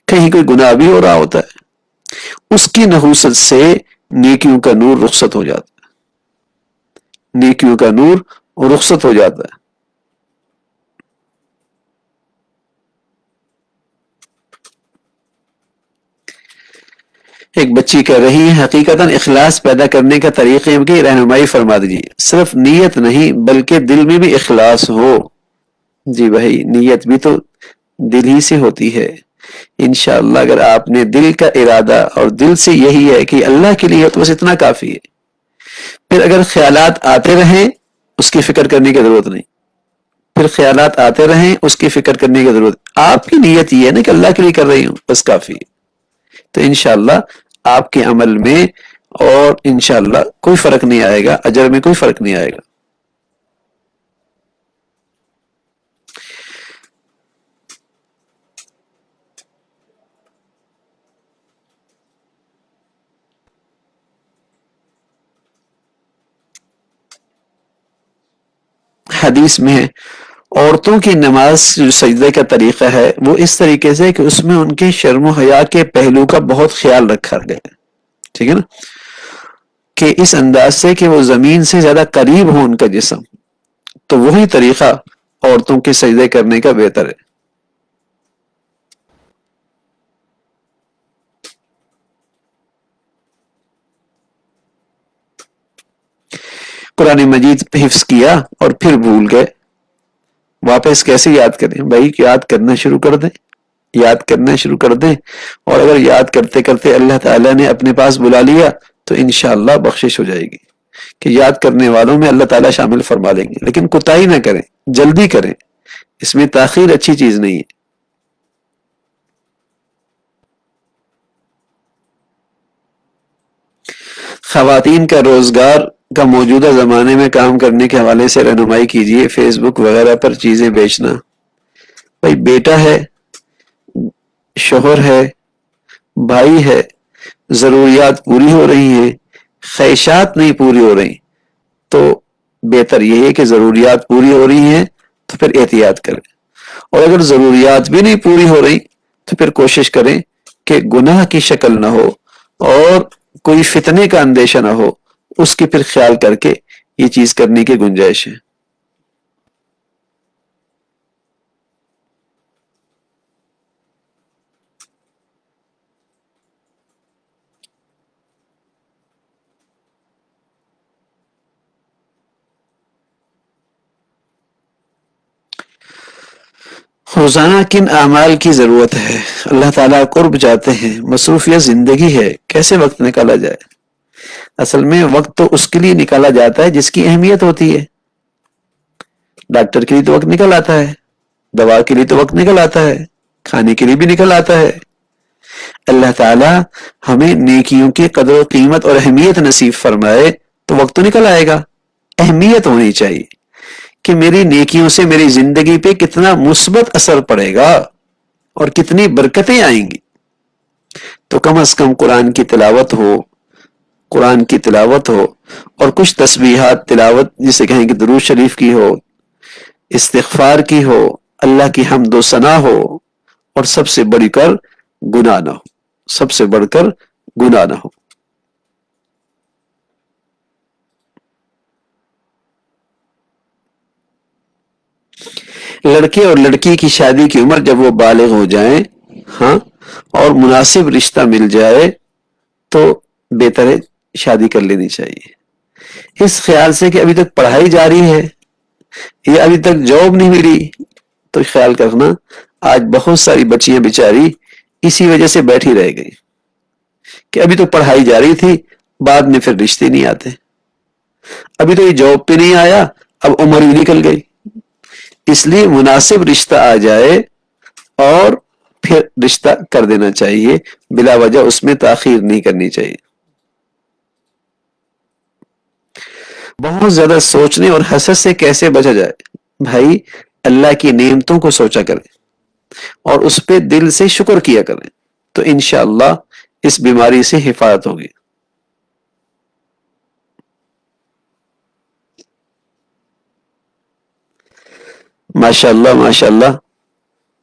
S1: کہیں کوئی گناہ بھی ہو رہا ہوتا ہے، اس کی نحوست سے نیکیوں کا نور رخصت ہو جاتا ہے، نیکیوں کا نور رخصت ہو جاتا ہے۔ ایک بچی کہہ رہی ہے حقیقتاً اخلاص پیدا کرنے کا طریقے کی رہنمائی فرما دیجیے، صرف نیت نہیں بلکہ دل میں بھی اخلاص ہو۔ جی بھائی نیت بھی تو دل ہی سے ہوتی ہے، انشاءاللہ اگر آپ نے دل کا ارادہ اور دل سے یہی ہے کہ اللہ کے لیے تو بس اتنا کافی ہے، پھر اگر خیالات آتے رہیں اس کی فکر کرنے کی ضرورت نہیں، پھر خیالات آتے رہیں اس کی فکر کرنے کی ضرورت، آپ کی نیت یہ ہے نا کہ اللہ کے لیے کر رہی ہوں بس کافی ہے، تو انشاءاللہ آپ کے عمل میں اور انشاءاللہ کوئی فرق نہیں آئے گا، اجر میں کوئی فرق نہیں آئے گا۔ حدیث میں ہے عورتوں کی نماز جو سجدے کا طریقہ ہے وہ اس طریقے سے کہ اس میں ان کے شرم و حیا کے پہلو کا بہت خیال رکھا گیا ہے، ٹھیک ہے نا، کہ اس انداز سے کہ وہ زمین سے زیادہ قریب ہو ان کا جسم، تو وہی طریقہ عورتوں کے سجدے کرنے کا بہتر ہے۔ قرآن مجید حفظ کیا اور پھر بھول گئے، واپس کیسے یاد کریں؟ بھائی یاد کرنا شروع کر دیں، یاد کرنا شروع کر دیں، اور اگر یاد کرتے کرتے اللہ تعالیٰ نے اپنے پاس بلا لیا تو انشاءاللہ بخشش ہو جائے گی، کہ یاد کرنے والوں میں اللہ تعالیٰ شامل فرما لیں گے۔ لیکن کوتاہی نہ کریں، جلدی کریں، اس میں تاخیر اچھی چیز نہیں ہے۔ خواتین کا روزگار کا موجودہ زمانے میں کام کرنے کے حوالے سے رہنمائی کیجیے۔ فیس بک وغیرہ پر چیزیں بیچنا، بھائی بیٹا ہے، شوہر ہے، بھائی ہے، ضروریات پوری ہو رہی ہیں، خواہشات نہیں پوری ہو رہی، تو بہتر یہ ہے کہ ضروریات پوری ہو رہی ہیں تو پھر احتیاط کریں، اور اگر ضروریات بھی نہیں پوری ہو رہی تو پھر کوشش کریں کہ گناہ کی شکل نہ ہو اور کوئی فتنے کا اندیشہ نہ ہو، اس کی پھر خیال کر کے یہ چیز کرنے کی گنجائش ہے۔ روزانہ کن اعمال کی ضرورت ہے؟ اللہ تعالیٰ قرب چاہتے ہیں، مصروفیت زندگی ہے، کیسے وقت نکالا جائے؟ اصل میں وقت تو اس کے لیے نکالا جاتا ہے جس کی اہمیت ہوتی ہے۔ ڈاکٹر کے لیے تو وقت نکل آتا ہے، دوا کے لیے تو وقت نکل آتا ہے، کھانے کے لیے بھی نکل آتا ہے۔ اللہ تعالیٰ ہمیں نیکیوں کی قدر و قیمت اور اہمیت نصیب فرمائے تو وقت تو نکل آئے گا۔ اہمیت ہونی چاہیے کہ میری نیکیوں سے میری زندگی پہ کتنا مثبت اثر پڑے گا اور کتنی برکتیں آئیں گی۔ تو کم از کم قرآن کی تلاوت ہو، قرآن کی تلاوت ہو، اور کچھ تسبیحات تلاوت جسے کہیں کہ درود شریف کی ہو، استغفار کی ہو، اللہ کی حمد و ثنا ہو، اور سب سے بڑھ کر گناہ نہ ہو، سب سے بڑھ کر گناہ نہ ہو۔ لڑکے اور لڑکی کی شادی کی عمر جب وہ بالغ ہو جائیں، ہاں، اور مناسب رشتہ مل جائے تو بہتر ہے شادی کر لینی چاہیے، اس خیال سے کہ ابھی تک پڑھائی جاری ہے یا ابھی تک جاب نہیں ملی، تو خیال کرنا آج بہت ساری بچیاں بیچاری اسی وجہ سے بیٹھی رہ گئی کہ ابھی تو پڑھائی جاری تھی، بعد میں پھر رشتے نہیں آتے، ابھی تو یہ جاب پہ نہیں آیا، اب عمر بھی نکل گئی۔ اس لیے مناسب رشتہ آ جائے اور پھر رشتہ کر دینا چاہیے، بلا وجہ اس میں تاخیر نہیں کرنی چاہیے۔ بہت زیادہ سوچنے اور حسد سے کیسے بچا جائے؟ بھائی اللہ کی نعمتوں کو سوچا کریں اور اس پہ دل سے شکر کیا کریں، تو انشاءاللہ اس بیماری سے حفاظت ہوگی۔ ماشاءاللہ ماشاءاللہ،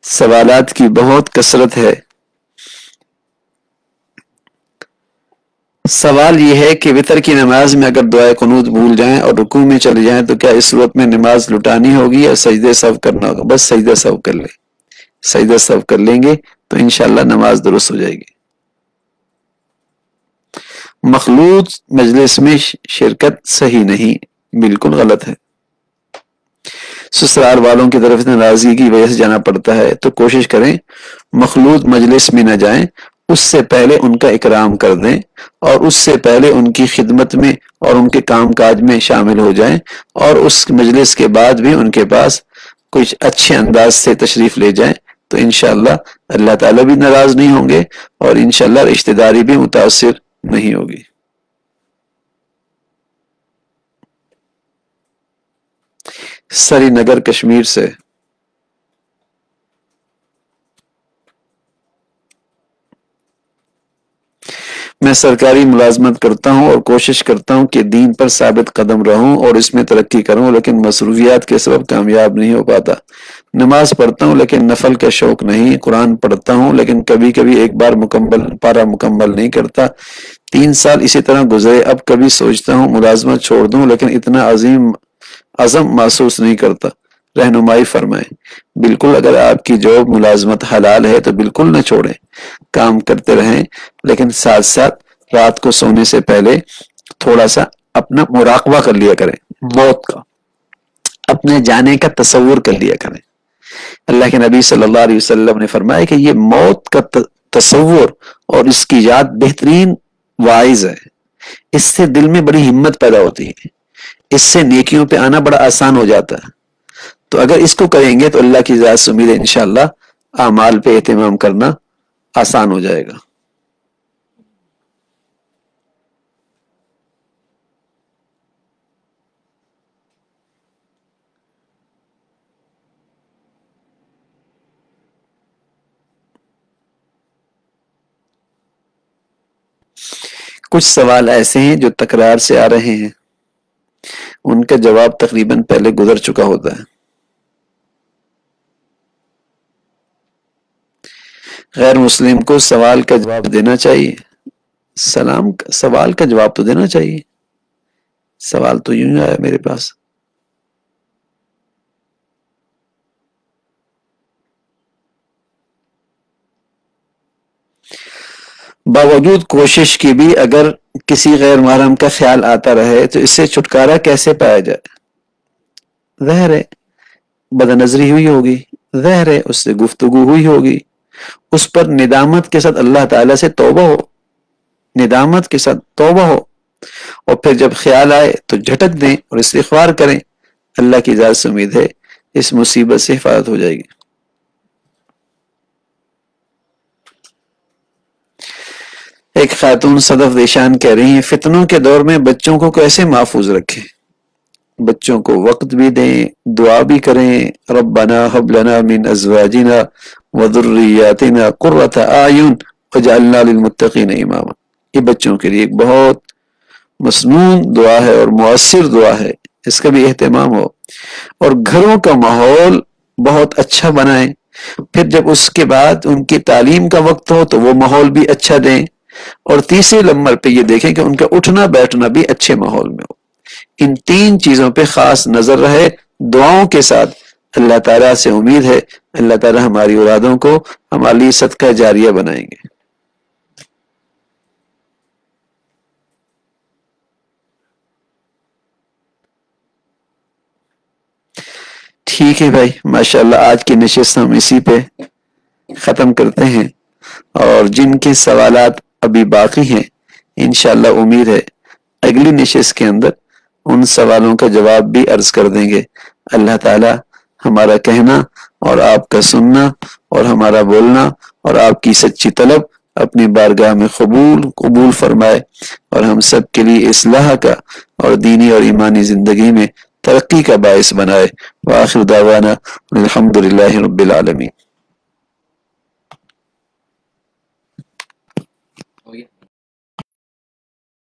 S1: سوالات کی بہت کثرت ہے۔ سوال یہ ہے کہ وتر کی نماز میں اگر دعائے قنوت بھول جائیں اور رکوع میں چلے جائیں تو کیا اس صورت میں نماز لٹانی ہوگی یا سجدے سہو کرنا ہوگا؟ بس سجدہ سہو کر لیں، سجدہ سہو کر لیں گے تو انشاءاللہ نماز درست ہو جائے گی۔ مخلوط مجلس میں شرکت صحیح نہیں، بالکل غلط ہے۔ سسرال والوں کی طرف سے ناراضگی کی وجہ سے جانا پڑتا ہے تو کوشش کریں مخلوط مجلس میں نہ جائیں، اس سے پہلے ان کا اکرام کر دیں اور اس سے پہلے ان کی خدمت میں اور ان کے کام کاج میں شامل ہو جائیں، اور اس مجلس کے بعد بھی ان کے پاس کچھ اچھے انداز سے تشریف لے جائیں تو انشاءاللہ اللہ تعالیٰ بھی ناراض نہیں ہوں گے اور انشاءاللہ رشتہ داری بھی متاثر نہیں ہوگی۔ سری نگر کشمیر سے میں سرکاری ملازمت کرتا ہوں اور کوشش کرتا ہوں کہ دین پر ثابت قدم رہوں اور اس میں ترقی کروں، لیکن مصروفیات کے سبب کامیاب نہیں ہو پاتا۔ نماز پڑھتا ہوں لیکن نفل کا شوق نہیں، قرآن پڑھتا ہوں لیکن کبھی کبھی ایک بار پارہ مکمل نہیں کرتا، 3 سال اسی طرح گزرے، اب کبھی سوچتا ہوں ملازمت چھوڑ دوں، لیکن اتنا عزم محسوس نہیں کرتا، رہنمائی فرمائیں۔ بالکل، اگر آپ کی جاب ملازمت حلال ہے تو بالکل نہ چھوڑیں، کام کرتے رہیں، لیکن ساتھ ساتھ رات کو سونے سے پہلے تھوڑا سا اپنا مراقبہ کر لیا کریں، موت کا، اپنے جانے کا تصور کر لیا کریں۔ اللہ کے نبی صلی اللہ علیہ وسلم نے فرمایا کہ یہ موت کا تصور اور اس کی یاد بہترین واعظ ہے، اس سے دل میں بڑی ہمت پیدا ہوتی ہے، اس سے نیکیوں پہ آنا بڑا آسان ہو جاتا ہے۔ تو اگر اس کو کریں گے تو اللہ کی ذات سے امید ہے انشاءاللہ اعمال پہ اہتمام کرنا آسان ہو جائے گا۔ کچھ سوال ایسے ہیں جو تکرار سے آ رہے ہیں، ان کا جواب تقریباً پہلے گزر چکا ہوتا ہے۔ غیر مسلم کو سوال کا جواب دینا چاہیے، سوال کا جواب تو دینا چاہیے، سوال تو یوں ہی آیا میرے پاس۔ باوجود کوشش کی بھی اگر کسی غیر محرم کا خیال آتا رہے تو اس سے چھٹکارا کیسے پایا جائے؟ ظاہر ہے بد نظری ہوئی ہوگی، ظاہر ہے اس سے گفتگو ہوئی ہوگی، اس پر ندامت کے ساتھ اللہ تعالیٰ سے توبہ ہو، ندامت کے ساتھ توبہ ہو، اور پھر جب خیال آئے تو جھٹک دیں اور استغفار کریں، اللہ کی ذات سے امید ہے اس مصیبت سے حفاظت ہو جائے گی۔ ایک خاتون صدف دیشان کہہ رہی ہیں فتنوں کے دور میں بچوں کو کیسے محفوظ رکھیں؟ بچوں کو وقت بھی دیں، دعا بھی کریں، ربنا ہب لنا من ازواجنا وذریاتنا قرۃ اعین وجعلنا للمتقین اماما۔ یہ بچوں کے لیے ایک بہت مسنون دعا ہے اور مؤثر دعا ہے، اس کا بھی اہتمام ہو، اور گھروں کا ماحول بہت اچھا بنائیں۔ پھر جب اس کے بعد ان کی تعلیم کا وقت ہو تو وہ ماحول بھی اچھا دیں، اور تیسرے نمبر پہ یہ دیکھیں کہ ان کا اٹھنا بیٹھنا بھی اچھے ماحول میں ہو۔ ان 3 چیزوں پہ خاص نظر رہے، دعاؤں کے ساتھ۔ اللہ تعالیٰ سے امید ہے اللہ تعالیٰ ہماری اولادوں کو ہمارے لیے صدقہ جاریہ بنائیں گے۔ ٹھیک ہے بھائی، ماشاءاللہ آج کی نشست ہم اسی پہ ختم کرتے ہیں، اور جن کے سوالات ابھی باقی ہیں انشاءاللہ امید ہے اگلی نشست کے اندر ان سوالوں کا جواب بھی عرض کر دیں گے۔ اللہ تعالی ہمارا کہنا اور آپ کا سننا اور ہمارا بولنا اور آپ کی سچی طلب اپنی بارگاہ میں قبول فرمائے، اور ہم سب کے لیے اصلاح کا اور دینی اور ایمانی زندگی میں ترقی کا باعث بنائے۔ وآخر دعوانا الحمدللہ رب العالمین۔